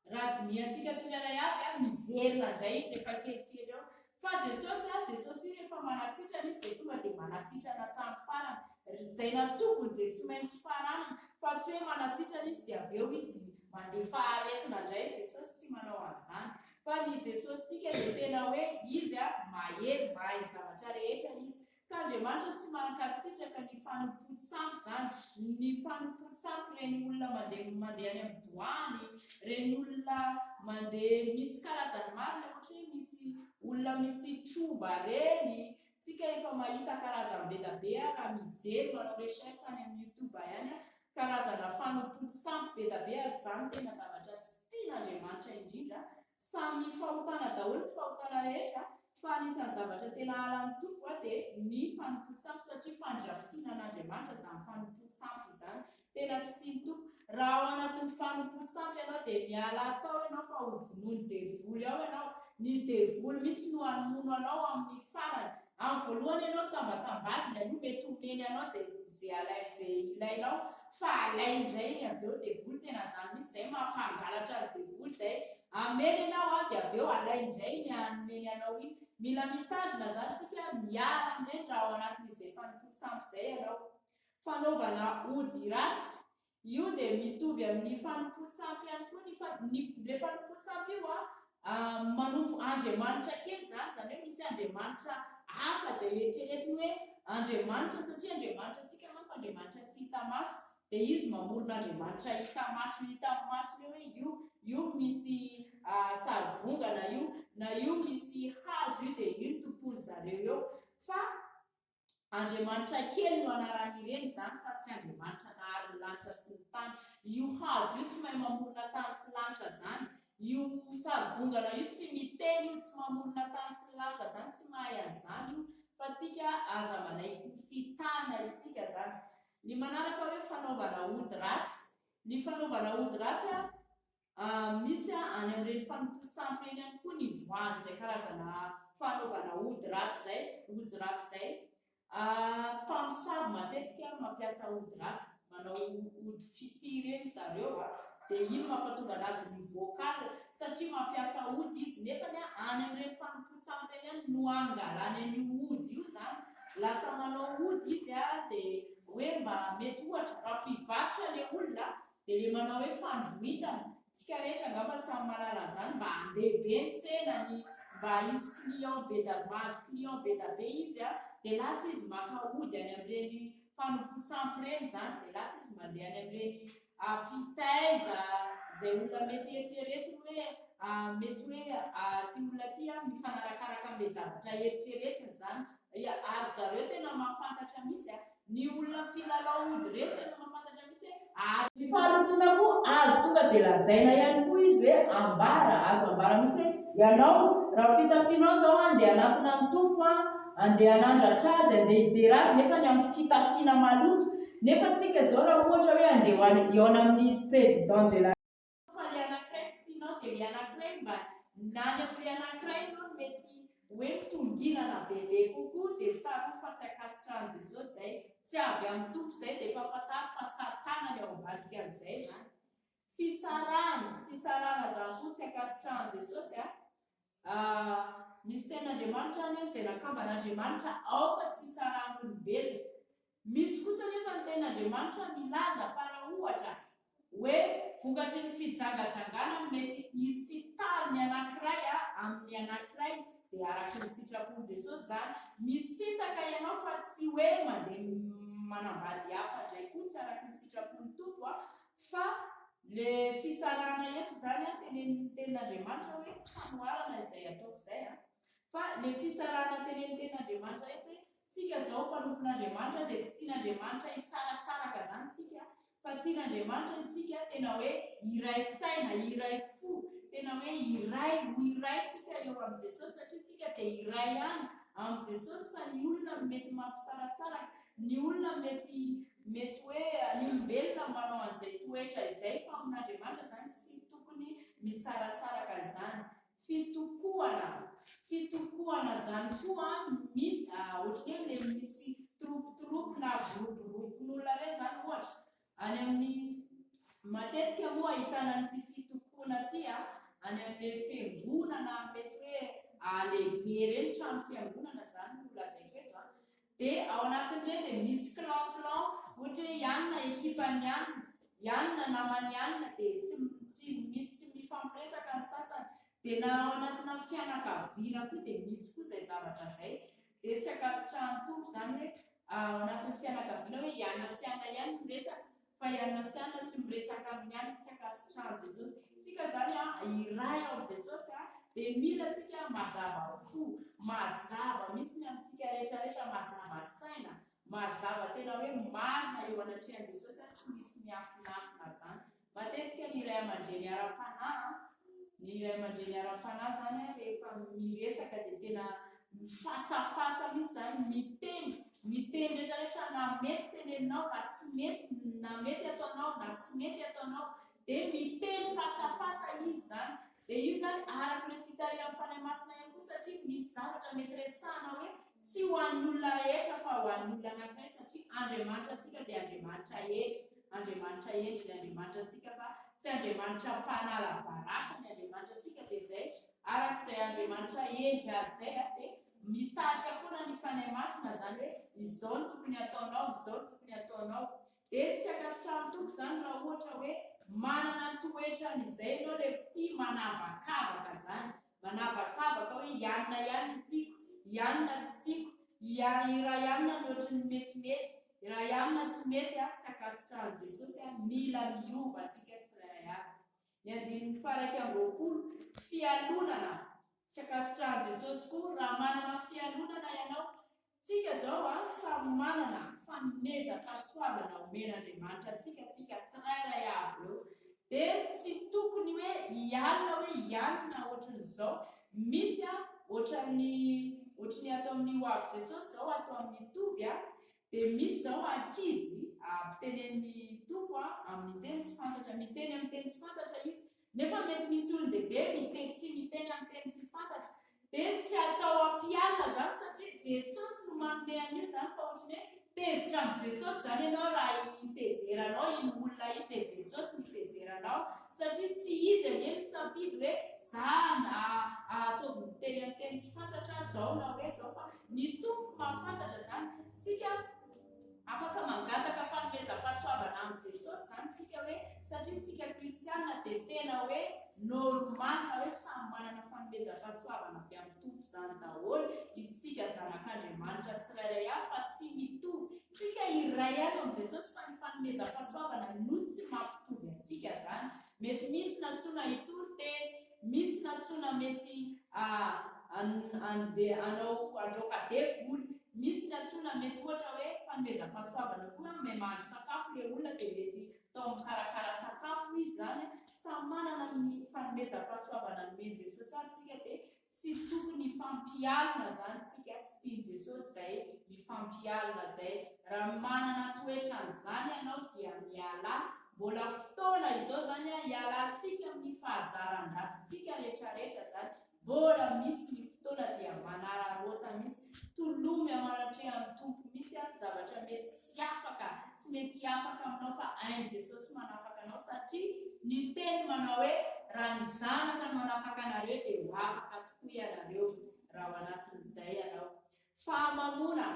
A: raha dinihantsika tsirairay avy miverina indray rehefa kelikely eo. Fa Jesosy rehefa manasitrana izy dia tonga dia manasitrana hatramin'ny farany. Izay natokony dia tsy maintsy faranana, fa tsy hoe manasitrana izy dia avy eo izy mandefa aretina indray. Jesosy tsy manao an'izany. Fa ny Jesosyntsika dia tena hoe izy mahery, mahay zavatra rehetra izy. Ka Andriamanitra tsy mankasitraka ny fanompoly sampy zany. Ny fanompoly sampy reny olona mandeha any amin'ny doany, reny olona mandeha misy karazany maro, ohatra hoe misy olona misy troba reny. Tsika efa mahita karazany be da be raha mijery manao recherche any amin'ny YouTube ihany karazana fanompoly sampy be da be ary zany tena zavatra tsy tian'Andriamanitra indrindra. Samy fahotana daholo ny fahotana rehetra, fa anisan'ny zavatra tena halan'ny tompo dia ny fanompoly sampy satria fandrafitiana an'Andriamanitra izany fanompoly sampy izany. Tena tsy tiany tompo. Raha ao anatin'ny fanompoly sampy ianao dia miala atao ianao fa ho vonoiny devoly ao ianao. Ny devoly mihitsy no hamono anao amin'ny farany. Amin'ny voalohany ianao tambatambazina aloha mety homeny anao izay ilainao, fa alainy indray iny avy eo devoly. Tena izany mihitsy izay mampangalatra ny devoly izay. Ameny ianao dia avy eo alainy indray ny hanomeny anao iny. Mila mitandrina zany tsika miala amin'ireny raha ao anatin'izay fanompoly sampy izay ianao. Fanaovana ody ratsy, io dia mitovy amin'ny fanompoly sampy ihany koa. Ilay fanompoly sampy io manompo Andriamanitra kely zany hoe misy Andriamanitra hafa izay eritreretiny hoe Andriamanitra, satria Andriamanitra tsika manko Andriamanitra tsy hita maso, dia izy mamorona Andriamanitra hita maso hoe io misy sarivongana na io misy hazo io dia io tompony zareo eo. Fa Andriamanitra kely no anaran'ireny zany, fa tsy Andriamanitra nahary ny lanitra sy ny tany. Io hazo io tsy mahay mamorona tany sy lanitra zany. Io sarivongana io tsy miteny, io tsy mamorona tany sy lanitra zany, tsy mahay an'izany io. Fa tsika aza manaiky fitana isika zany. Ny manaraka hoe fanaovana ody ratsy. Ny fanaovana ody ratsy misy any amin'ireny fanompoly sampy reny ihany koa ny voany izay karazana fanaovana ody ratsy izay. Mpamosavy matetika mampiasa ody ratsy, manao ody fity reny zareo dia iny mampatonga anazy mivoakalo satria mampiasa ody izy. Nefa any amin'ireny fanompoly sampy reny ihany no angalany an'io ody io zany. Lasa manao ody izy dia hoe mba mety ohatra raha mpivarotra ilay olona dia ilay manao hoe fandrohitana. Tsika rehetra angamba samy manana an'izany, mba handeha be ny tsenany, mba hisy client be da mahazo client be da be izy dia lasa izy maka ody any amin'ireny fanompoly sampy reny zany. Dia lasa izy mandeha any amin'ireny mpitaiza izay olona mety eritreretiny hoe mety hoe ty olona ty mifanarakaraka amin'ny zavatra eritreretina zany ary zareo tena mahafantatra mihitsy ny olona mpilalao ody ireo tena mahafantatra mihitsy ny faharotoana koa azo tonga dia lazaina ihany koa izy hoe ambara azo ambara mihitsy hoe ianao raha fitafianao zao andeha anatona ny tompo andeha hanandratra azy andeha hidery azy nefa ny amin'ny fitafiana maloto nefa tsika zao raha ohatra hoe andeha eo amin'ny président de la fa le anankiray tsy tianao dia le anankiray mba nany amin'le anankiray no mety hoe mitonginana bebe kokoa dia tsara fa tsy akasitrahany Jesosy zay tsy avy amin'ny tompo zay dia efa fantary fa satanany ao ambadika an'izay zany fisarahana zany koa tsy akasitrahany Jesosy misy ten'Andriamanitra any hoe izay nakamban'Andriamanitra aoka tsy hisarahan'olombelona. Misy kosa nefa ny ten'Andriamanitra milaza fa raha ohatra hoe vokatry ny fijangajangana mety hisy tany anankiray amin'ny anankiray dia araka ny sitrapon'i Jesosy zany misitaka ianao fa tsy hoe mandeha manambady hafa indray koa tsy araka ny sitrapon'ny tompo fa le fisarahana eto zany tenen'Andriamanitra hoe fanoharana izay ataoko izay fa le fisarahana tenen'Andriamanitra eto hoe tsika zao mpanompon'Andriamanitra dia tsy tian'Andriamanitra hisaratsaraka zany tsika fa tian'Andriamanitra tsika tena hoe iray saina iray fo tena hoe iray tsika eo amin'ny Jesosy satria tsika dia iray ihany amin'ny Jesosy fa ny olona mety mampisaratsaraka ny olona mety hoe ny olombelona manao an'izay toetra izay fa amin'Andriamanitra zany tsy tokony misarasaraka zany fitokohana zany koa misy ohatry hoe le misy troupe na groupe-n'olona reny zany ohatra any amin'ny matetika moa ahitana an'ity fitokoana ty any amin'le fiangonana mety hoe lehibe reny trano fiangonana zany no lazaiko eto dia ao anatin'ireny dia misy clan ohatra hoe ianona ekipany ianona namany ianona dia tsy mifampiresaka ny sasany dia na ao anatina fianakaviana koa dia misy koa izay zavatra izay dia tsy akasitrahan'ny tompo zany hoe ao anatin'ny fianakaviana hoe ianona sy ianona ihany miresaka fa ianona sy ianona tsy miresaka amin'ny ihany tsy akasitrahan'i Jesosy tsika zany iray ao Jesosy dia mila tsika mazava fo mazava mihitsy ny amintsika rehetrarehetra mazava saina mazava tena hoe marina eo anatrehan'i Jesosy tsy misy miafinafina zany matetika ny iray aman-dreny ara-panahy zany rehefa miresaka dia tena fasafasa mihitsy zany miteny rehetrarehetra na mety teneninao na tsy mety na mety ataonao na tsy mety ataonao dia miteny fasafasa izy zany dia io zany araka le fitarihan'ny fanahy masina ihany koa satria misy zavatra mety resahana hoe tsy ho an'ny olona rehetra fa ho an'ny olona anankiray satria Andriamanitra antsika dia Andriamanitra Andriamanitra antsika fa tsy Andriamanitra mpanala baraka ny Andriamanitra antsika dia izay arak'izay Andriamanitra endry azy zay dia mitarika foana ny fanahy masina zany hoe izao no tokony ataonao dia tsy akasitrahan'ny tompo zany raha ohatra hoe manana toetrany izay ianao le tia manavakavaka zany manavakavaka hoe ianona ihany no tiako ianona tsy tiako raha ianona ny ohatry ny metimety raha ianona tsy mety tsy akasitrahan'i Jesosy mila miova antsika tsirairay avy ny andininy faraiky amby-roapolo fialonana tsy akasitrahan'i Jesosy koa raha manana fialonana ianao tsika zao samy manana fanomeza-pahasoavana omen'Andriamanitra tsika tsirairay avy eo dia tsy tokony hoe ialina ohatran'izao misy ohatran'ny atao amin'ny hoavy Jesosy zao atao amin'ny toby dia misy zao ankizy mpitenen'ny tompo amin'ny teny tsy fantatra miteny amin'ny teny tsy fantatra izy nefa mety misy olon-dehibe tsy miteny amin'ny teny tsy fantatra dia tsy atao ampialina zany satria Jesosy no manome an'io zany fa ohatrany hoe tezitra amin'ny Jesosy zany ianao raha itezeranao iny olona iny dia Jesosy no itezeranao satria tsy izy anie ny safidy hoe ataovy miteny amin'ny teny tsy fantatra zao na hoe zao fa ny tompo mahafantatra zany tsika afaka mangataka fanomeza-pahasoavana amin'ny Jesosy zany tsika hoe satria tsika kristianina dia tena hoe noromanitra hoe samy manana fanomeza-pahasoavana avy amin'ny tompo zany daholo itsika zanak'Andriamanitra tsirairay avy fa tsy mitovy tsika iray ihany amin'ny Jesosy fa ny fanomeza-pahasoavana no tsy mampitovy antsika zany mety misy natsoina hitory teny misy na mety anao androka devoly, misy ny antsoina mety ohatra hoe fanomezam-pahasoavana koa hoe mandry sakafo le olona dia mety tao mikarakara sakafo izy zany samy manana ny fanomezam-pahasoavana nomen Jesosy antsika dia tsy tokony fampialina zany tsika, tsy tian Jesosy zay mifampialina zay. Raha manana toetran'izany ianao dia miala, mbola fotoana izao zany hiala antsika amin'ny fahazaran-dratsitsika rehetrarehetra zany, mbola misy ny fotoana dia manararaota mihitsy, tolomy amanatrehan'ny tompo mihitsy zavatra mety tsy mety afaka aminao fa hain Jesosy manafaka anao, satria ny teny manao hoe raha ny zanaka no manafaka anareo dia ho afaka tokoa ianareo raha ao anatin'izay ianao. Fahamamona,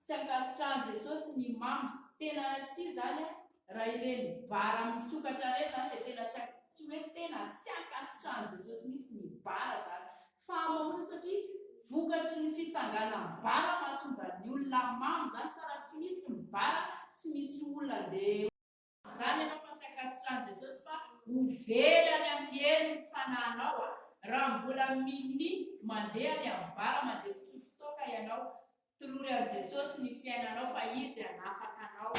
A: tsy ankasitrahan'i Jesosy ny mamy, tena ty zany raha ireny bara misokatra re zany dia tena tsy hoe tena tsy ankasitrahan'i Jesosy mihitsy ny bara zany. Fahamamona satria vokatry ny fitsanganan'ny bara mahatonga ny olona mamy zany, fa raha tsy misy ny bara tsy misy olona dia zany ianao fa tsy ankasitrahan'i Jesosy fa hovelany amin'ny heri ny fanahinao raha mbola mini mandeha ny amin'ny bara mandeha misotro toaka ianao. Tolory an'i Jesosy ny fiainanao fa izy hanafaka anao.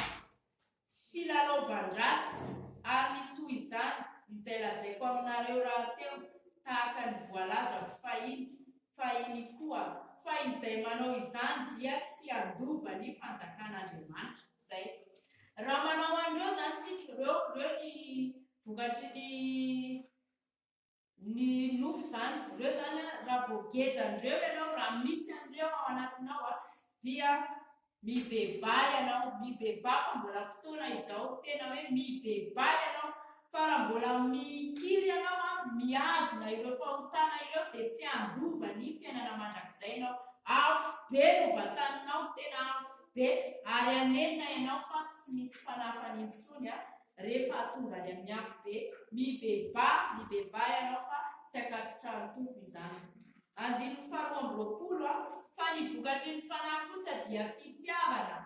A: Filalaovan-dratsy ary ny toy izany izay lazaiko aminareo raha teo tahaka ny voalazako fahiny koa, fa izay manao izany dia tsy andova ny fanjakan'Andriamanitra. Zay raha manao an'ireo zany tsika reo ny vokatry ny nofo zany, reo zany raha voagejandreo ianao, raha misy andreo ao anatinao dia mibeba ianao, mibeba fa mbola fotoana izao tena hoe mibeba ianao, fa raha mbola mikiry ianao miazona ireo fahotana ireo dia tsy andova ny fiainana mandrakizay ianao. Afo be no vataninao, tena afo be ary anenina ianao fa tsy misy fanafany intsony rehefa tonga any amin'ny afo be. Mibeba ianao fa tsy ankasitrahan'ny tompo izany. Andininy faharoa amby roapolo fa ny vokatry ny fanahy kosa dia fitiavana,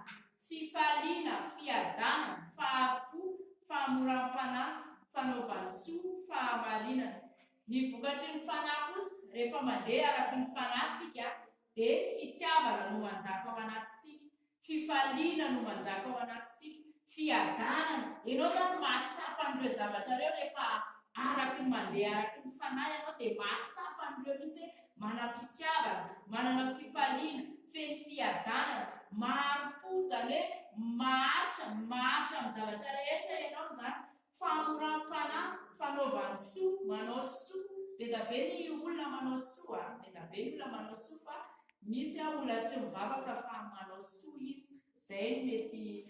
A: fifaliana, fiadanana, fahapo, fahamoram-panahy, fanaovan-tsoa, fahamarinana. Ny vokatry ny fanahy kosa rehefa mandeha araky ny fanahintsika dia fitiavana no manjaka ao anatintsika, fifaliana no manjaka ao anatintsika, fiadanana. Ianao zany mahatsapa an'ireo zavatra reo rehefa araky ny mandeha araky ny fanahy ianao dia mahatsapa an'ireo mihitsy manam-pitiavana, manana fifaliana, feno fiadanana, maro-po zany hoe maharitra amin'ny zavatra rehetra ianao zany, fahamoram-panahy, fanaovan-tsoa, manao soa. Be da be ny olona manao soa, be da be ny olona manao soa, fa misy olona tsy mivavaka fa manao soa izy. Zay mety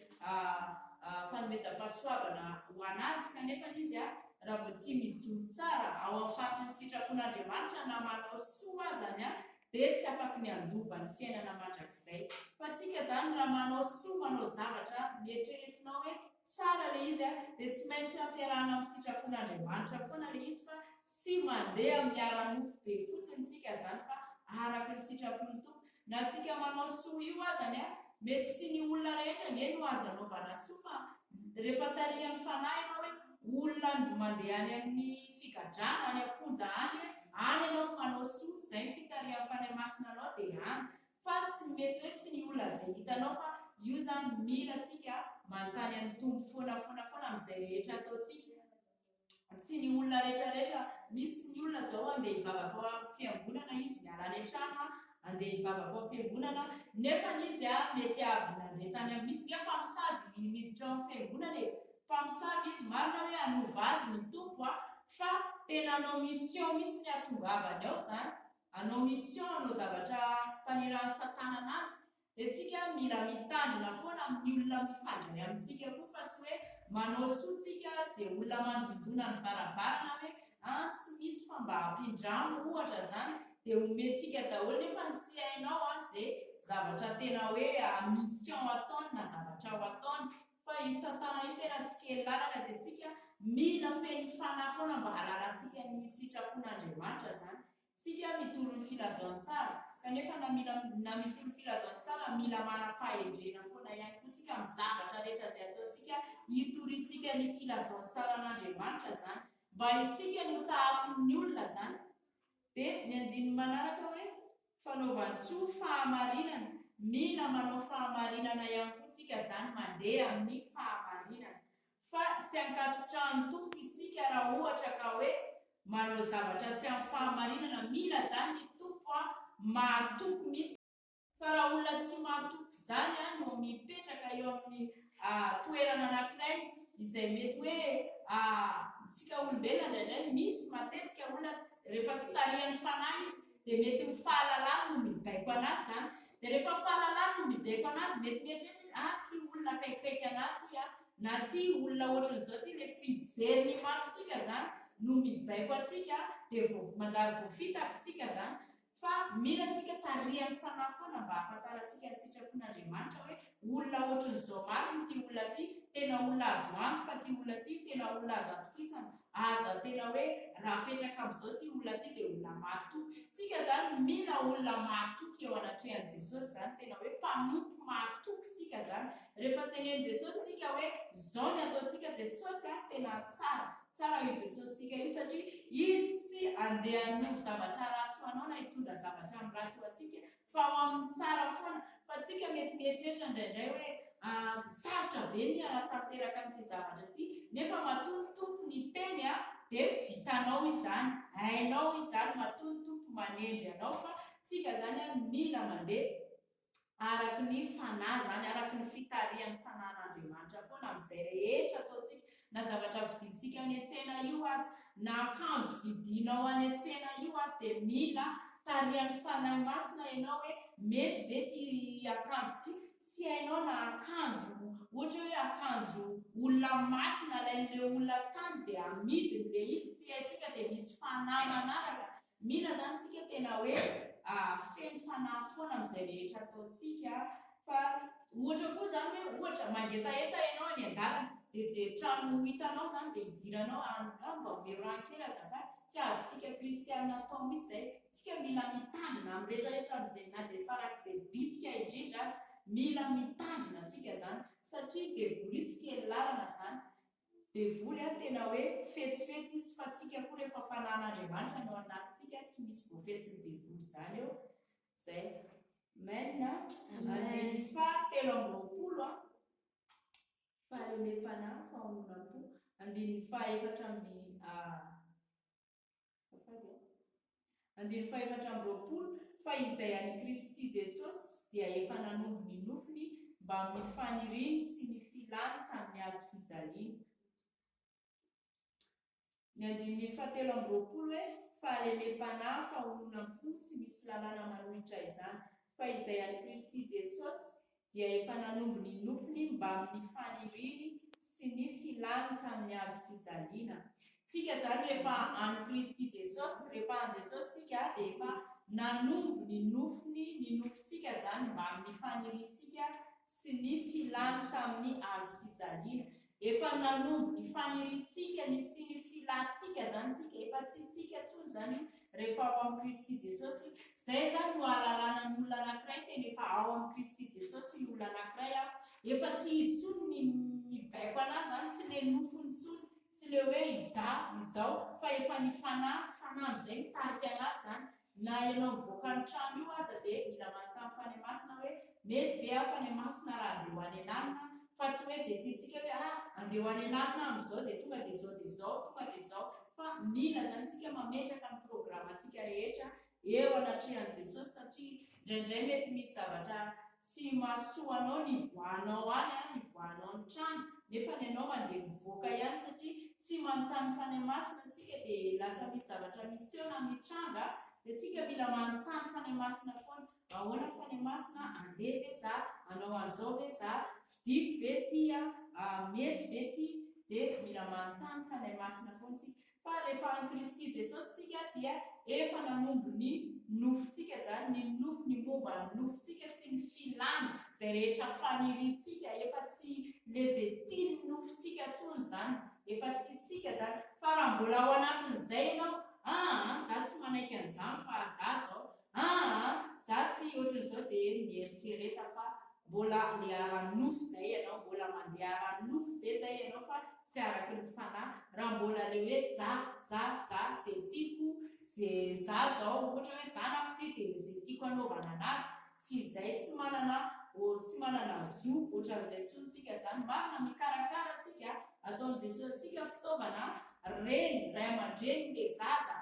A: fanomezam-pahasoavana ho anazy, kanefa izy raha vao tsy mijoro tsara ao amin'ny faritry ny sitrapon'Andriamanitra na manao soa azany dia tsy afaka ny andova ny fiainana mandrakizay. Fa tsika zany raha manao soa, manao zavatra mieritreritinao hoe tsara le izy dia tsy maintsy ampiarahana amin'ny sitrapon'Andriamanitra foana le izy, fa tsy mandeha miara-nofo be fotsiny tsika zany fa araky ny sitrapon'ny tompo. Na tsika manao soa io azany mety tsy ny olona rehetra nge no azo anaovana soa, fa rehefa tarihan'ny fanahy ianao hoe olona mandeha any amin'ny figadrana, any am-ponja any ianao manao soa, zay ny fitarihan'ny fanahy masina anao dia any. Fa tsy mety hoe tsy ny olona zay hitanao, fa io zany mila tsika manontany amin'ny tompo foana amin'izay rehetra ataotsika. Tsy ny olona rehetrarehetra, misy ny olona zao andeha hivavaka ao amin'ny fiangonana izy miala any an-trano andeha hivavaka ao amin'ny fiangonana, nefa izy mety avy nandeha tany amin'ny misy nge mpamosavy miditra ao amin'ny fiangonana mpamosavy izy marina hoe hanova azy ny tompo fa tena hanao mission mihitsy ny atongavany ao zany, hanao mission, hanao zavatra fanirahan'ny satana anazy. Dia tsika mila mitandrina foana amin'ny olona mifandray amintsika koa, fa tsy hoe manao soa tsika izay olona mandondona ny varavarana hoe tsy misy fa mba hampindramo ohatra zany dia omentsika daholo, nefa ny tsy hainao izay zavatra tena hoe mission ataony na zavatra ho ataony. Fa io satana io tena tsy kely lalana, dia tsika mila feno fanahy foana mba halalantsika ny sitrapon'Andriamanitra zany. Tsika mitoro ny filazoan-tsara, kanefa na mitoro ny filazoan-tsara mila manam-pahendrena foana ihany koa tsika amin'ny zavatra rehetra izay ataontsika, hitorintsika ny filazoan-tsara an'Andriamanitra zany, mba itsika no tahafin'ny olona zany dia ny andiny manaraka hoe fanaovan-tsoa fahamarinana. Mila manao fahamarinana ihany koa tsika zany mandeha amin'ny fahamarinana. Fa tsy ankasitrahan'ny tompo isika raha ohatra ka hoe manao zavatra tsy amin'ny fahamarinana. Mila zany ny tompo mahatoky mihitsy. Fa raha olona tsy mahatoky zany no mipetraka eo amin'ny toerana anankiray izay mety hoe tsika olombelona indraindray misy matetika olona rehefa tsy tarihan'ny fanahy izy dia mety ho fahalalana no mibaiko anazy zany. Dia rehefa fahalalana no mibaiko anazy mety mieritreritra ty olona akaikikaiky anaty na ty olona ohatran'izao ty le fijeriny masontsika zany no mibaiko atsika dia manjary voafitakintsika zany. Fa mila tsika tarihan'ny fanahy foana mba hahafantarantsika ny sitrapon'Andriamanitra hoe olona ohatran'izao mariny ty olona ty, tena olona azo antoka ty olona ty, tena olona azo atokisana, azo tena hoe raha petraka amin'izao ty olona ty dia olona mahatoky. Tsika zany mila olona mahatoky eo anatrehan'i Jesosy zany, tena hoe mpanompo mahatoky tsika zany. Rehefa tenen'i Jesosy tsika hoe zao ny ataontsika Jesosy tena tsara io Jesosy tsika io satria izy tsy andeha hanompo zavatra ratsy ho anao na hitondra zavatra amin'ny ratsy ho atsika fa ho amin'ny tsara foana. Fa tsika mety mieritreritra indraindray hoe sarotra be ny hanatanteraka an'ity zavatra ty, nefa matontompo ny teny dia vitanao izany, hainao izany, matontompo manendry anao. Fa tsika zany mila mandeha araky ny fanahy zany, araky ny fitarihan'ny fanahin'Andriamanitra foana amin'izay rehetra ataontsika. Na zavatra vidintsika any an-tsena io azy, na akanjo vidinao any an-tsena io azy, dia mila tarihan'ny fanahy masina ianao hoe mety ve ty akanjo ty tsy hainao na akanjo ohatra hoe akanjo olona maty na lain'le olona tany dia amidiny le izy tsy haintsika dia misy fanahy manaraka. Mila zany tsika tena hoe feno fanahy foana amin'izay rehetra ataontsika. Fa ohatra koa zany hoe ohatra mangetaheta ianao any an-dalana dia zay trano hitanao zany dia hidiranao mba omero rankely azafady, tsy azontsika kristianina atao mihitsy zay. Tsika mila mitandrina amin'ny rehetrarehetra amin'izay na dia farak'izay bitika indrindra azy, mila mitandrina tsika zany satria devoly tsy kely lalana zany. Devoly tena hoe fetsifetsy izy, fa tsika koa rehefa fanahin'Andriamanitra no anatintsika tsy misy voafetsin'ny devoly zany eo. Zay. Amen. Andiny fahatelo amby roapolo fahalemem-panahy fahaononam-po. Andiny fahaefatra amby roapolo fa izay any Kristy Jesosy dia efa nanombo ny nofiny mba amin'ny faniriany sy ny filany tamin'ny hazo fijaliana. Ny andiny fahatelo amby roapolo hoe fahalemem-panahy fahaononam-po tsy misy lalàna manohitra izany, fa izay any Kristy Jesosy dia efa nanombo ny nofiny mba amin'ny faniriany sy ny filany tamin'ny hazo fijaliana. Tsika zany rehefa any Kristy Jesosy, rehefa any Jesosy tsika dia efa nanombo ny nofiny, ny nofontsika zany mba amin'ny faniriantsika sy ny filany tamin'ny hazo fijaliana. Efa nanombo ny faniriantsika sy ny filantsika zany tsika, efa tsy tsika intsony zany rehefa ao amin'ny Kristy Jesosy. Zay zany no ahalalàna ny olona anankiray tena efa ao amin'ny Kristy Jesosy ny olona anankiray efa tsy izy intsony ny mibaiko anazy zany, tsy le nofony intsony, tsy le hoe izao, fa efa ny fanahy izay mitarika anazy zany. Na ianao mivoaka ny trano io aza dia mila manontany fanahy masina hoe mety ve fanahy masina raha andeha ho any an-danina, fa tsy hoe zay tiantsika hoe andeha ho any an-danina amin'izao dia tonga dia izao dia izao, tonga dia izao. Fa mila zany tsika mametraka ny programantsika rehetra eo anatrehan'i Jesosy satria indraindray mety misy zavatra tsy mahasoanao ny voanao any, ny voanao ny trano, nefa ny ianao mandeha mivoaka ihany satria tsy manontany fanahy masina tsika dia lasa misy zavatra miseho mitranga. Dia tsika mila manontany fanahy masina foana, ahoana fanahy masina, andeha ve za, anao an'izao ve za, vidiko ve ty, mety ve ty, dia mila manontany fanahy masina foana tsika. Fa rehefa any Kristy Jesosy tsika dia efa nanombo ny nofontsika zany, ny nofony momba ny nofontsika sy ny filany zay rehetra faniriantsika, efa tsy le zay tiany nofontsika intsony zany, efa tsy tsika zany. Fa raha mbola ao anatin'izay ianao, za tsy manaiky an'izany fa za zao, za tsy ohatran'izao dia mieritrereta fa mbola le ara-nofo zay ianao, mbola mandeha ara-nofo be zay ianao fa tsy araky ny fanahy. Raha mbola le hoe za zay tiako, Zay za zao ohatra hoe zanako ty dia zay tiako anaovana anazy, tsy izay tsy manana zo ohatran'izay tsontsika zany. Marina mikarakara tsika, ataon'i Jesosy antsika fitaovana reny ray aman-dreny le zaza,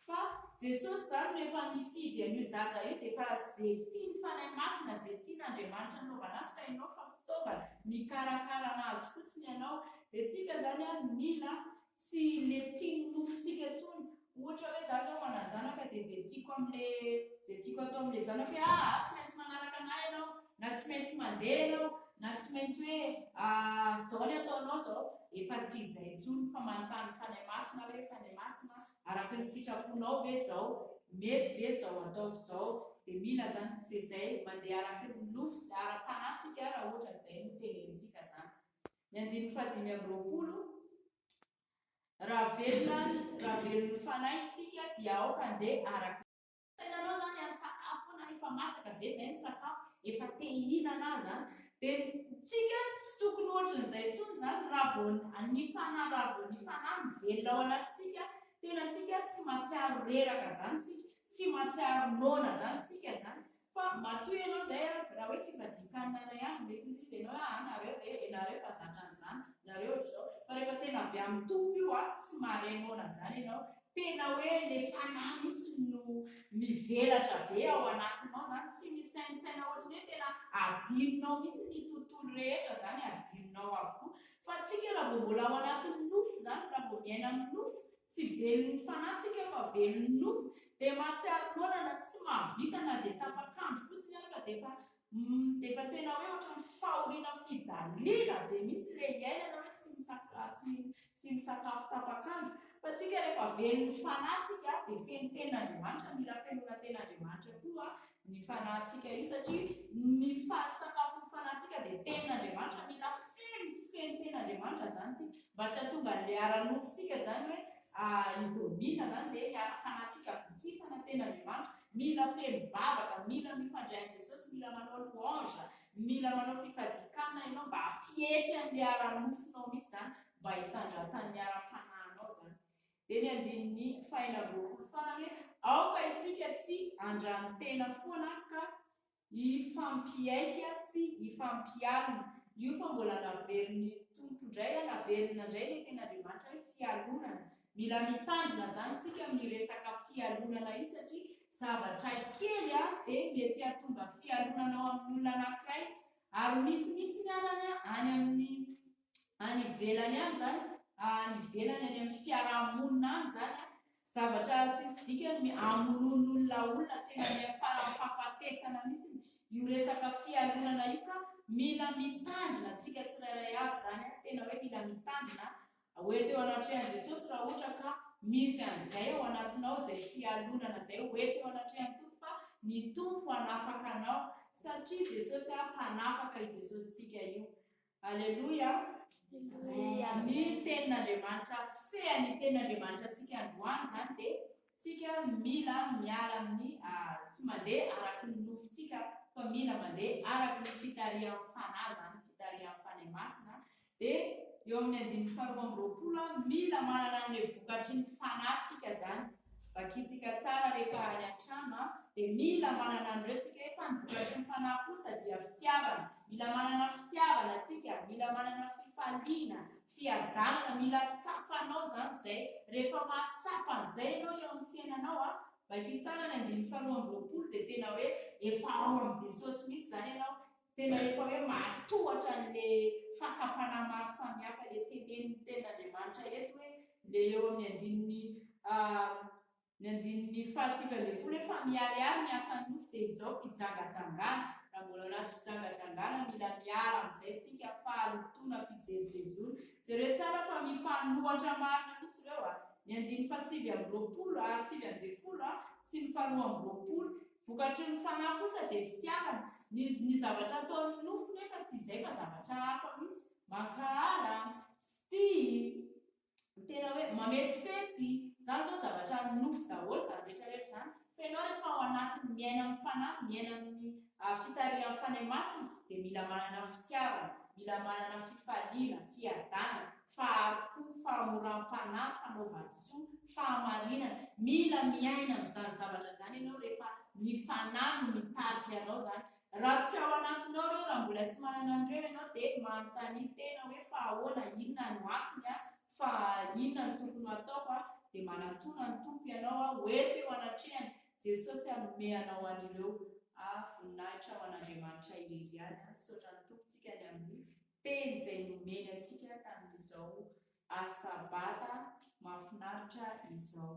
A: fa Jesosy zany rehefa nifidy an'io zaza io dia fa zay tiany fanahy masina, zay tian'Andriamanitra anaovana azy, fa ianao fa fitaovana mikarakara anazy fotsiny ianao. Dia tsika zany mila tsy le tiany nofontsika intsony. Ohatra hoe za zao mananjanaka dia zay tiako atao amin'le zanako hoe tsy maintsy manaraka anahy ianao, na tsy maintsy mandeha ianao, na tsy maintsy hoe zao ny ataonao zao, efa tsy izay intsony, fa manontany fanahy masina hoe fanahy masina araka ny sitraponao ve zao, mety ve zao ataoko zao. Dia mila zany izay mandeha araka ny nofo ara-panahintsika raha ohatra izay no tenenitsika zany. Ny 520 raha velon'ny fanahy isika dia aoka andeha araka sainanao zany amin'ny sakafo na efa masaka ve zay ny sakafo, efa te hihinana zany. Dia tsika tsy tokony ohatran'izay intsony zany raha vao ny fanahy mivelona ao anatintsika, tena tsika tsy mahatsiaro reraka zany tsika, tsy mahatsiaro nona zany tsika zany, fa matoy ianao zay raha hoe fifadikanana iray andro mety misy izy ianao nareo fa zatra an'izany, nareo zao, fa rehefa tena avy amin'ny tompo io tsy maharay nona zany ianao, tena hoe le fanahy mihitsy no mivelatra be ao anatinao zany, tsy misainisaina ohatrany hoe tena adininao mihitsy ny tontolo rehetra zany, adininao avokoa. Fa tsika raha vao mbola ao anatin'ny nofo zany, raha vao miaina amin'ny nofo, tsy velon'ny fanahy tsika fa velon'ny nofo, dia mahatsiaro nona na tsy mahavita na dia tapakandro fotsiny ary, fa dia efa tena hoe ohatran'ny fahoriana fijaliana be mihitsy le iainana hoe tsy misakafo tapakandro. Fa tsika rehefa velon'ny fanahintsika dia feno ten'Andriamanitra, mila fenona ten'Andriamanitra koa ny fanahintsika io, satria ny sakafon'ny fanahintsika dia ten'Andriamanitra, mila feno ten'Andriamanitra zany tsika, mba tsy hahatonga an'ilay ara-nofontsika zany hoe idomina zany dia hiara-panahintsika vikisana ten'Andriamanitra. Mila feno vavaka, mila mifandray amin'i Jesosy, mila manao louange, mila manao fifadikana ianao mba hampihety an'ilay ara-nofonao mihitsy zany, mba hisandratan'ny ara-panahinao zany. Dia ny andininy 520 farany hoe aoka isika tsy andrano-tena foana ka hifampiaika sy hifampialina. Io fa mbola naveriny tompo indray, naverina indray le ten'Andriamanitra hoe fialonana. Mila mitandrina zany tsika amin'ny resaka fialonana io, satria zavatra kely dia mety hahatonga fialonana ao amin'ny olona anankiray, ary misy mihitsy ny any ivelany any zany, any ivelany any amin'ny fiarahamonina any zany, zavatra tsisy dikany amonoan'olona tena mihafahafatesana mihitsy io resaka fialonana io. Ka mila mitandrina tsika tsirairay avy zany, tena hoe mila mitandrina hoety eo anatrehan'i Jesosy raha ohatra ka misy an'izay ao anatinao, zay fialonana zay hoety eo anatrehan'ny Tompo, fa ny Tompo hanafaka anao, satria Jesosy mpanafaka i Jesosy tsika io. Alleluia. Ny tenin'Andriamanitra ny tenin'Andriamanitra tsika androany zany dia tsika mila miala amin'ny tsy mandeha araky ny nofontsika, fa mila mandeha araky ny fitarihan'ny fanahy zany, fitarihan'ny fanahy masina. Dia eo amin'ny 520 mila manana an'ilay vokatry ny fanahintsika zany. Vakitsika tsara rehefa any an-trano dia mila manana an'ireo tsika, efa ny vokatry ny fanahy kosa dia fitiavana. Mila manana fitiavana tsika, mila manana fifaliana, fiadanana, mila tsapanao zany zay. Rehefa mahatsapa an'izay ianao eo amin'ny fiainanao, vakitsara ny 520 dia tena hoe efa ao amin'ny Jesosy mihitsy zany ianao, tena efa hoe matohatra an'ilay fakapana maro samihafa le tenenin'ny ten'Andriamanitra eto hoe le eo amin'ny andininy 520 efa miharihary ny asan'ny nofo. Dia izao fijangajangana, raha mbola anaty fijangajangana mila miara amin'izay tsika, fahalotona, fijerijejona. Jereo tsara fa mifanohatra marina mihitsy ireo. Ny andininy 520 sy ny 520, vokatry ny fanahy kosa dia fitiavana. Ny zavatra ataon'ny nofo nefa tsy izay fa zavatra hafa mihitsy, makahala, sty, tena hoe mametsifetsy, zany zao zavatra ny nofo daholo zany rehetrarehetra zany. Fa ianao rehefa ao anatiny miaina amin'ny fanahy, miaina amin'ny fitarihan'ny fanahy masina, dia mila manana fitiavana, mila manana fifaliana, fiadanana, faharoa, fahamoram-panahy, fanaovan-tsoa, fahamarinana. Mila miaina amin'izany zavatra izany ianao rehefa ny fanahy no mitarika anao zany. Raha tsy ao anatinao ireo, raha mbola tsy manana an'ireo ianao dia manontany tena hoe fa ahoana, inona no antony fa inona no tokony ataoko dia manatona ny tompo ianao hoeto eo anatrehany. Jesosy hanome anao an'ireo voninahitra ho an'Andriamanitra irery ihany. Saotra ny tompontsika ny amin'ny teny izay nomeny antsika tamin'izao sabata mahafinaritra izao.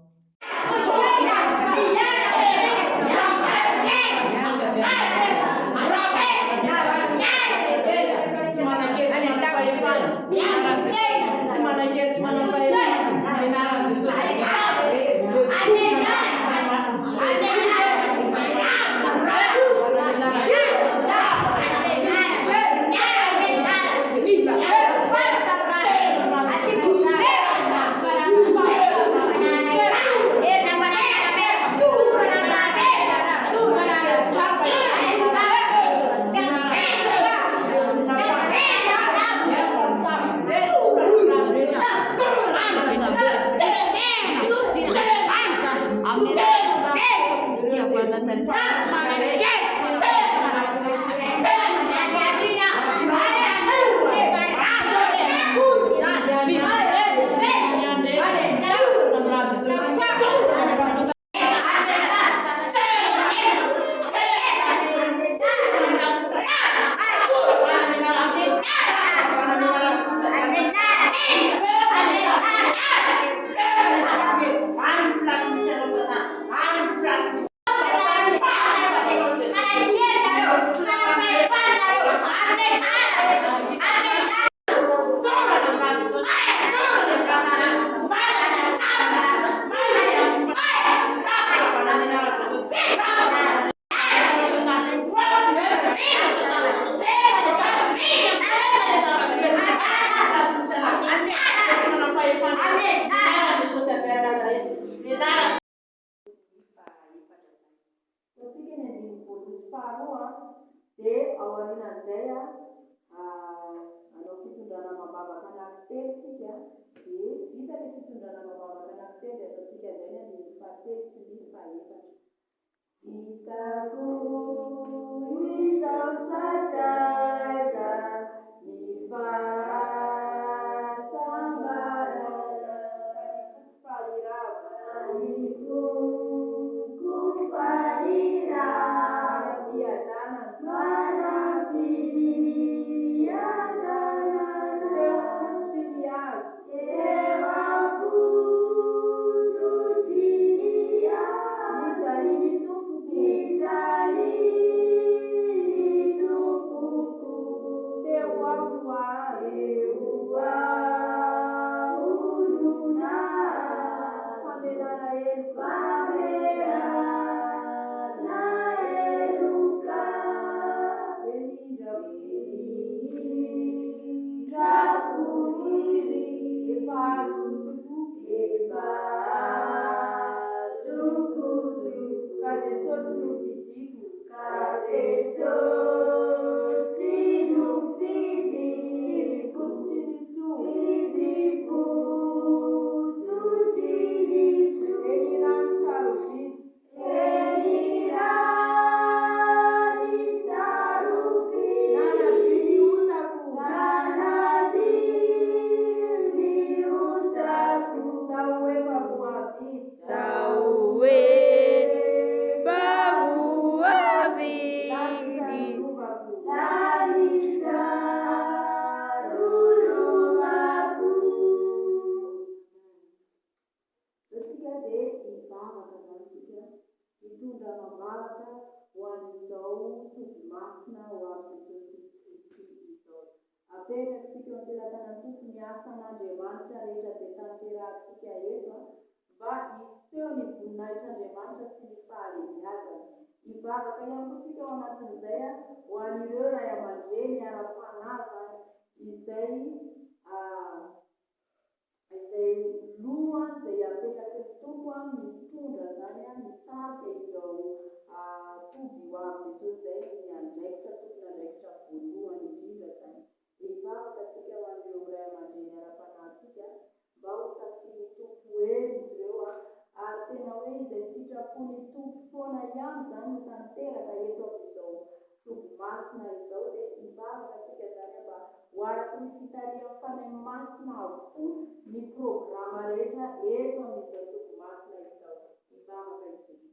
A: Dia ao aorian'izay anao fitondrana mambavaka anankitelo tsika dia vita ilay fitondrana mambavaka anankitelo dia ataontsika izay ny andiny fahatelo sy ny fahaefatra. Hitako izao sadaza ny fahasambarana falirava ny foko falirava piadana apetratsika ampelantanany tompo ny asan'Andriamanitra rehetra izay tanterahantsika eto mba hiseho ny voninahitr'Andriamanitra sy ny fahalebiazana. Hivavaka ihany koa tsika ao anatin'izay ho an'ireo ray aman-dreny miara-panahy izay loha izay apetraky ny tompo mitondra zany mitarika izao toby ho avy Jesosy izay ny andraikitra tokony andraikitra voalohany indrindra zany. Hivavaka tsika ho an'ireo ray aman-dreny miara-panahy
D: tsika mba ho tafiny tompo hely izy ireo ary tena hoe izay sitrapony tompo foana ihany zany no tanteraka eto amin'izao tobomasina izao dia hivavaka tsika zany mba ho araky ny fitariana fanahy masina avokoa ny programa rehetra eto amin'izao tobomasina izao hivavaka isika.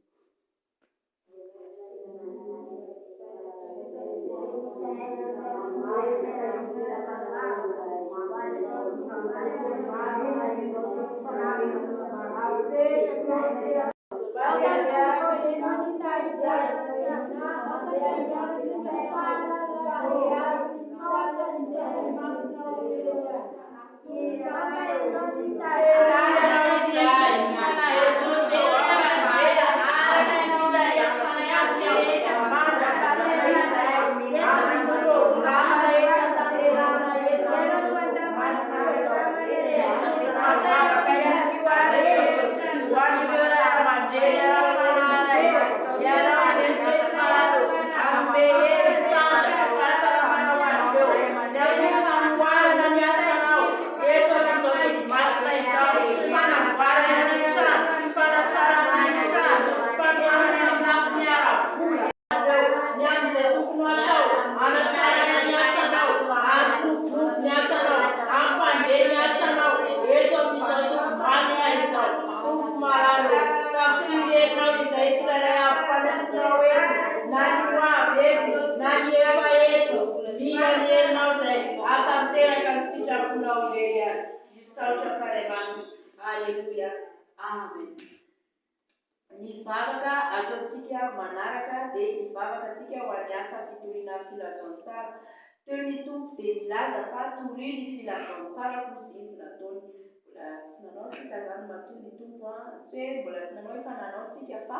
D: Hivavaka ataontsika manaraka dia hivavaka-tsika ho an'ny asa fitoriana filazaon-tsara. Teo ny tompo dia milaza fa tory ny filazaon-tsara koa izy nataony. Mbola tsy nanao tsika zany matoa ny tompo tsy hoe mbola tsy nanao efa nanao tsika fa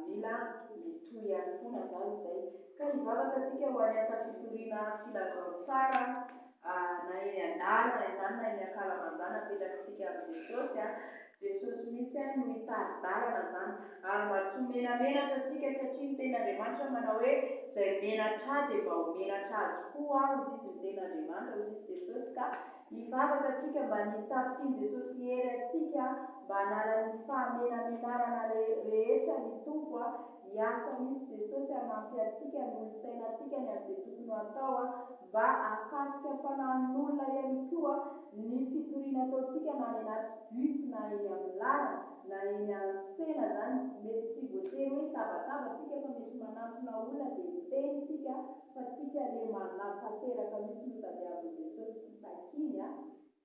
D: mila mitohy ihany foana zany izay. Ka hivavaka tsika ho an'ny asa fitoriana filazaon-tsara na eny an-dalana izany na eny ankalamanjana apetrakantsika amin'i Jesosy mihitsy no mitari-dalana zany ary mba tsy menamenatra tsika satria ny ten'Andriamanitra manao hoe izay menatra dia mba ho menatra azy koa hozy izy ny ten'Andriamanitra hozy izy Jesosy. Ka hivavaka tsika mba nitafiany Jesosy hery atsika mba hanalan'ny fahamenamenarana rehetra ny tompo hiasa misy Jesosy hanampy atsika ny olo-tsaina atsika ny amin'izay tokony atao mba hakasika fanan'olona ihany koa ny fitoriana ataontsika na any anaty bus na eny amin'ny lalana na eny an-tsena zany. Mety tsy voatery hoe tabataba tsika fa mety manampina olona dia miteny tsika fa tsika le manatanteraka mihitsy no tadiavin'i Jesosy sy takiny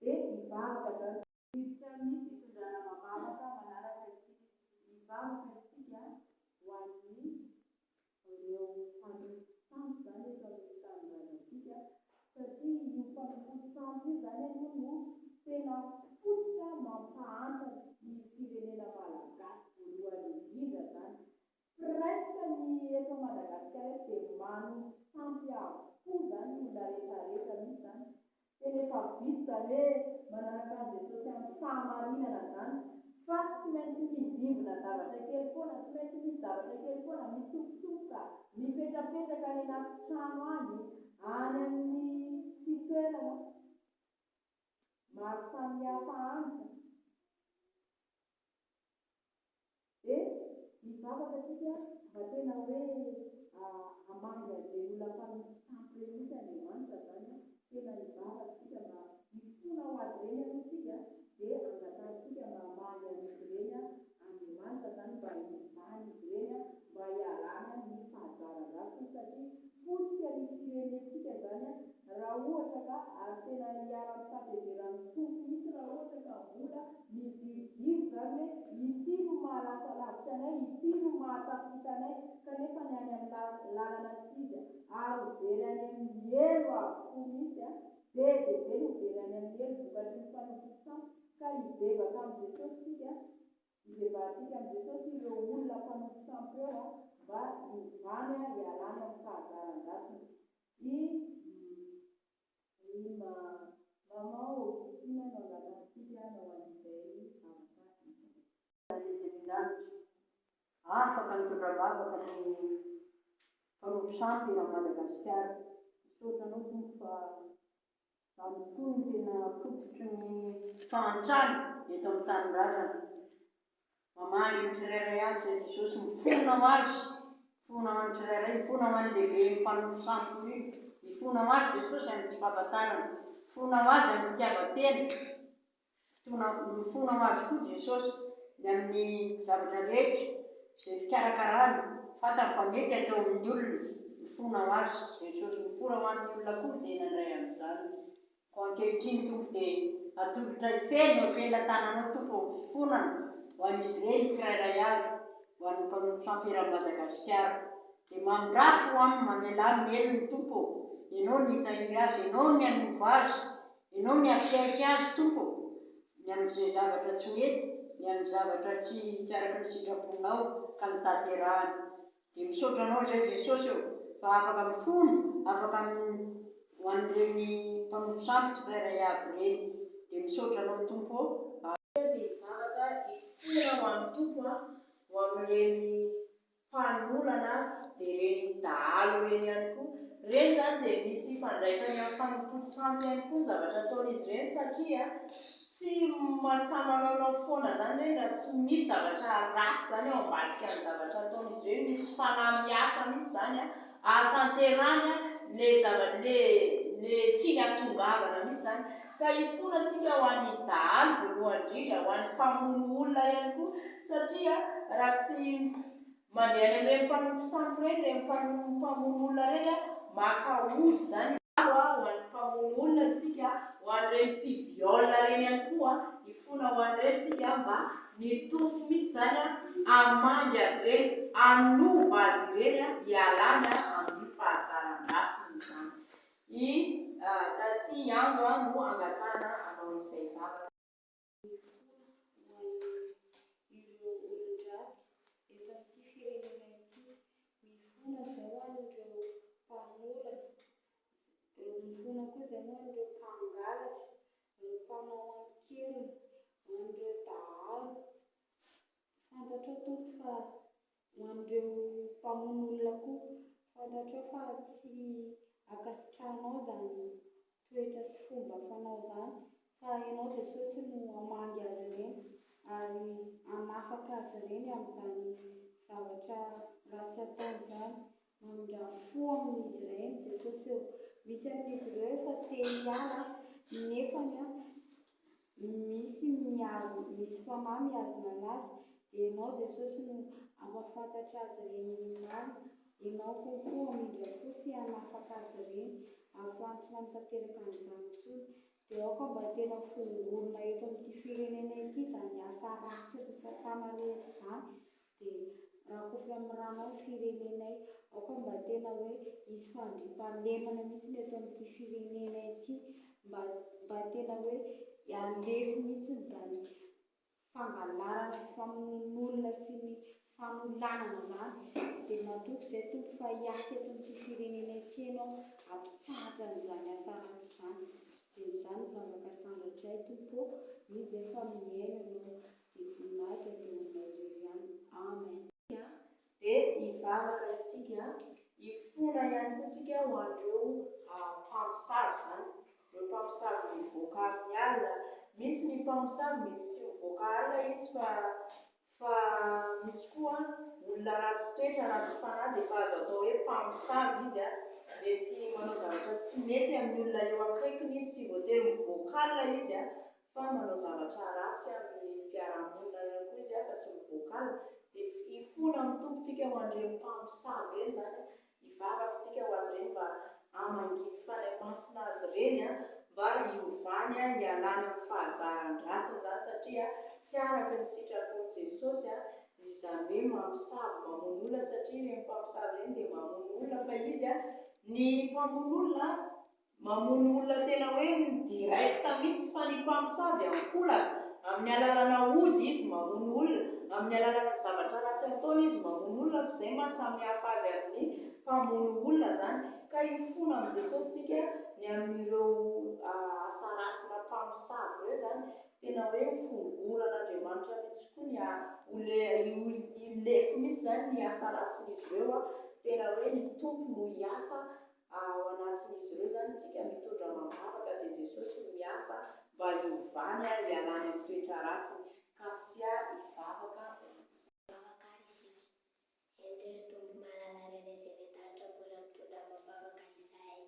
D: dia hivavaka zany. Hiditra misy fitondrana mavavaka manaraka isika hivavaka isika ho an'ny ireo mpanompo sambo zany eto amin'ny tanindrazantsika satria io mpanompo sambo io zany aloha no tena fototra mampahantra ny firenena malagasy voalohany indrindra zany. Presque ny eto Madagasikara dia manompo sampy avokoa zany olona rehetrarehetra mihitsy zany. Tena efa vitsy zany hoe manaraka an'i Jesosy amin'ny fahamarinana zany fa tsy maintsy mivivina zavatra kely foana, tsy maintsy misy zavatra kely foana mitsofotsofoka mipetrapetraka any anaty trano any amin'ny fitoerana maro samihafa any. Dia hivavaka tsika mba tena hoe hamanga izay olona mpanompo sampy reny mihitsy Andriamanitra zany tena hivavaka tsika mba hifona ho azy reny aloha tsika dia angatantsika mba hamaly an'izy reny Andriamanitra zany mba hivany izy reny mba hialana ny fahazara-dratsy satria fotsika ny firenentsika zany raha ohatra ka ary tena hiara-ny fahatezeran'ny tompo mihitsy raha ohatra ka vola miziriziro zany hoe ity no mahalasa lavitra anay, ity no mahatafita anay kanefa ny any amin'ny lalana tsika ary very any amin'ny elo avokoa mihitsy be dia be no very any amin'ny elo vokatry ny mpanompo sambo. Ka hibebaka amin'ny Jesosy tsika hibebahantsika amin'ny Jesosy ireo olona mpanompo sambo eo mba hivany hialana amin'ny fahazaran-dratsiny. Mamao Kristina no angatansika no an'izay
E: afaka mitondra vavaka ny mpanompo sampy a Madagasikara. Misaotra anao tompo fa Izany koa ny tena fototry ny fahantrany eto amin'ny tanindrazana. Mamaly ny tsirairay avy izay Jesosy mifona ho azy, mifona ho an'ny tsirairay, mifona ho an'ny lehibe mpanompo sampony iny, mifona ho azy Jesosy amin'ny tsy fahafantarana, mifona ho azy amin'ny fitiavan-tena, mifona ho azy koa Jesosy ny amin'ny zavatra rehetra izay fikarakarana fantany fa mety atao amin'ny olona, mifona ho azy Jesosy, mifona ho an'ny olona koa izay nandray amin'izany. Ko ankehitriny Tompo dia atolotra ifeny eo felan-tananao Tompo mifonana ho an'izy ireny tsirairay avy, ho an'ny mpanompo sampy eran'i Madagasikara. Dia mandrafy ho aminy mamelà melony Tompo, ianao ny hitahiry azy, ianao ny hanova azy, ianao ny akaiky azy Tompo, ny amin'izay zavatra tsy mety, ny amin'ny zavatra tsy araka ny sitraponao ka ny tanterahany. Dia misaotra anao izay Jesosy eo, fa afaka mifono, afaka ho an'ireny mpanompo sampy tsirairay avy ireny. Dia misaotra anao Tompo.
D: Dia zavatra ifona ho an'ny Tompo ho amin'ireny mpanolona dia ireny dahalo ireny ihany koa. Ireny zany dia misy fandraisany amin'ny mpanompo sampy ihany koa zavatra ataon'izy ireny satria tsy mahasamanao foana zany ireny raha tsy misy zavatra ratsy zany ao ambadika ny zavatra ataon'izy ireny, misy fanahy miasa mihitsy zany ahatanterahany le tiany hatongavana mihitsy zany. Ka ifonantsika ho an'ny dahalo voalohany indrindra, ho an'ny mpamono olona ihany koa satria raha tsy mandeha any amin'ireny mpanompo sampy ireny, ireny mpamono olona ireny maka ody zany ho an'ny mpamono olona tsika, ho an'ireny mpiviolina ireny ihany koa ifona ho an'ireny tsika mba nitompo mihitsy zany hamangy azy ireny, hanova azy ireny hialana amin'ny fahazaran-dratsiny izany. Taty andro no angatahana anao izay zavatra.
F: Ireo olon-dratsy eto amin'ity firenena ity, mifona izao an'ireo mpamolana, mifona koa izay an'ireo mpangalatra, ireo mpanao an-kelina, an'ireo dahalo. Fantatrao Tompo fa ho an'ireo mpamono olona koa, fantatrao fa tsy ankasitranao zany toetra sy fomba fanao zany, fa ianao Jesosy no hamangy azy ireny ary hanafaka azy ireny amin'izany zavatra ratsy ataony izany. Mandrafy fo amin'izy ireny Jesosy eo. Misy amin'izy ireo efa te hiala nefany misy fanahy mihazona anazy, dia ianao Jesosy no ampahafantatra azy ireny marina. Ianao kokoa hamindra fosy hanafaka azy ireny ahafahany tsy manatanteraka an'izany intsony. Dia aoka mba tena fongorona eto amin'ity firenena ity izany asa ratsy resatana rehetra izany. Dia rakofa amin'ranao ny firenenay, aoka mba tena hoe hisy fandriampahalemana mihitsy eto amin'ity firenena ity, mba tena hoe alefy mihitsy izany fangalarana sy famonon'olona sy ny famolanana zany. Dia matoky izay Tompo fa hiasa eto amin'ity firenena ity ianao hampitsahatra an'izany asa ratsy izany. Dia izany vavaka sangatray Tompo, izy efa miaina ianao dia voninahitra teo aminao irery ihany. Amen.
D: Dia hivavaka isika, ifona ihany koa isika ho an'ireo mpamosavy zany, ireo mpamosavy mivoaka amin'ny alina. Misy ny mpamosavy mety tsy mivoaka alina izy fa misy koa olona ratsy toetra, ratsy fanahy dia efa azo atao hoe mpamosavy izy mety manao zavatra tsy mety amin'ny olona eo akaikiny izy, tsy voatery mivoaka alina izy fa manao zavatra ratsy amin'ny fiarahamonina ihany koa izy fa tsy mivoaka alina. Dia ifona mitombotsika ho an'ireny mpamosavy ireny zany, hivavakantsika ho azy ireny mba hamanginy fanahy masina azy ireny mba hiovany hialana amin'ny fahazaran-dratsiny zany satria tsy araka ny sitrapon'i Jesosy izany hoe mamosavy mamono olona, satria ireny mpamosavy ireny dia mamono olona fa izy ny mpamono olona mamono olona tena hoe direkta mihitsy, fa ny mpamosavy ankolaka amin'ny alalana ody izy mamono olona, amin'ny alalana zavatra ratsy ataony izy mamono olona. Izay mahasamihafa azy amin'ny mpamono olona zany. Ka ifona amin'i Jesosy tsika ny amin'ireo asa ratsy na mpamosavy ireo zany, tena hoe fongoran'Andriamanitra mihitsy koa ilefy mihitsy zany ny asa ratsin'izy ireo, tena hoe ny Tompo no hiasa ao anatin'izy ireo zany tsika mitondra mambavaka dia Jesosy no miasa mba hiovany hialany amin'ny toetra ratsiny ka sia hivavaka
G: Enderstombo malalana izay rehetra mbola mitondra mambavaka izay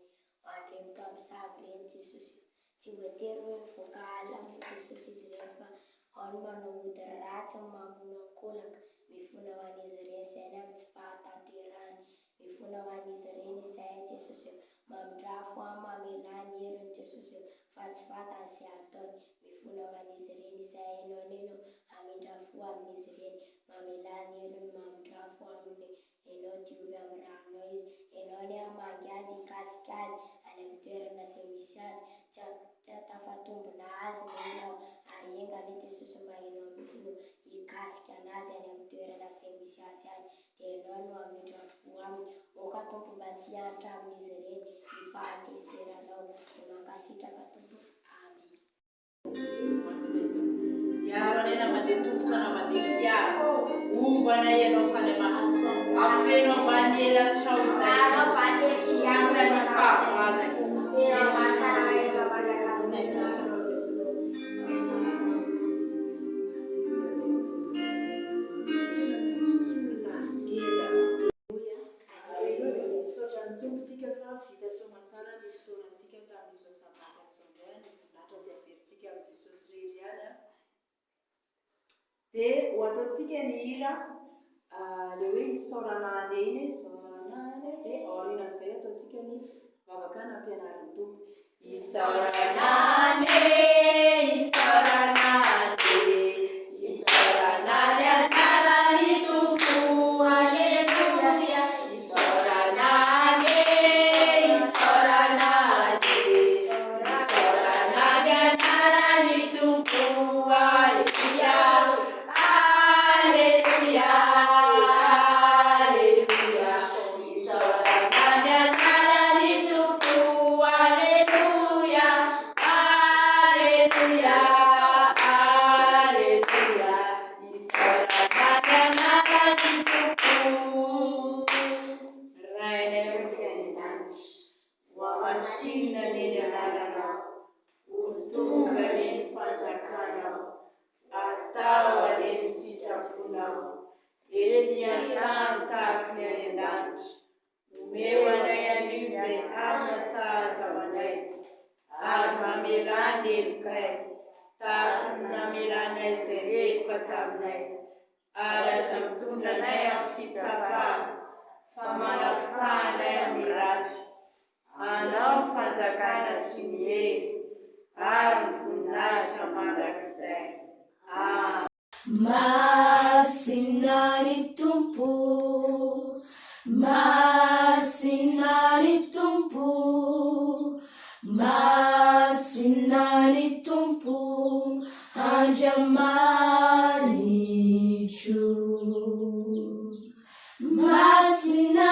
G: ho an'ireny mpamosavy ireny Jesosy. Tsy voatery hoe mivoaka alina Jesosy izy ireny fa ao ny manao ody ratsy mamono ankolaka, mifona ho an'izy ireny izay ny amin'ny tsy fahatanterahany, mifona ho an'izy ireny izay Jesosy mamindrafo mamelany heriny Jesosy fa tsy fantany izay ataony, mifona ho an'izy ireny izay hainao hamindrafo amin'izy ireny, mamelany heriny mamindrafo aminy hainao diovy amin'ny ranonao izy, hainao ny hamangy azy hikasika azy any amin'ny toerana izay misy azy, tsy hatafatombona azy nenao ary engany Jesosy mba hainao mihitsy hikasika anazy any amin'ny toerana izay misy azy any, dia hainao no hamindrafo aminy. Moka Tompo mba tsy hianatra amin'izy ireny ny fahateseranao no mankasitraka Tompo. Amen.
A: Yaranena mandeha tongotra na mandeha fiara ombana ianao fanemasina afenao manelatrao izay hitany fahavalany
D: Saotra ny tombotsika fa vita soamantsara ny fotoanantsika tamin'izao sabata izao indray ny voninahitra dia averintsika amin'ny Jesosy rery ihany dia ho ataontsika ny hira le hoe isaorana aneny dia aorianan'izay ataontsika ny vavakana ampianaran'ny Tompo. Isaorana ane, isaorana ane, isaorana ane anarany Tompo, aleluia. Isaorana ane, isaorana ane, isaorana ane anarany Tompo, aleluia, aleluia, aleluia. Isaorana ane anarany Tompo, aleluia, aleluia, aleluia. Isaorana ane anarany Tompo. Rainay sy an-danitra, ho amasinina neny anaranao, ho tonga neny fanjakanao, atao aneny sitraponao, ety an-tany tahaka ny any an-danitra, omeo anay anio izay amina sahaza ho anay, ary mamelany helokay, tahaka ny namelany ay izay heloka taminay, ary aza mitondra anay amin'ny fitsapahana, fa manafahanay amin'ny ratsy, anao ny fanjakana sy ny hery, ary ny voninahitra mandrakizay. Amen.
B: Masina ny Tompo, masina ny Tompo, masina ny Tompo, Andriamanitro. Masina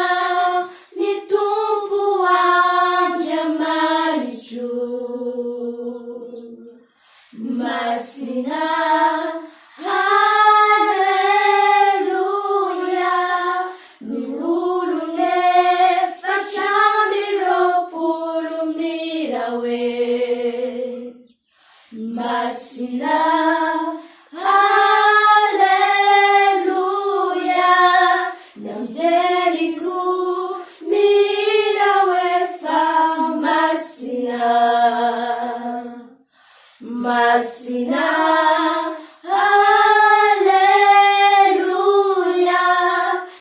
B: ny Tompo, Andriamanitro, masina, haleluia, ny olone facciamo rompolo mirawe, masina, haleluia, Angelico mirawe fa masina, masina.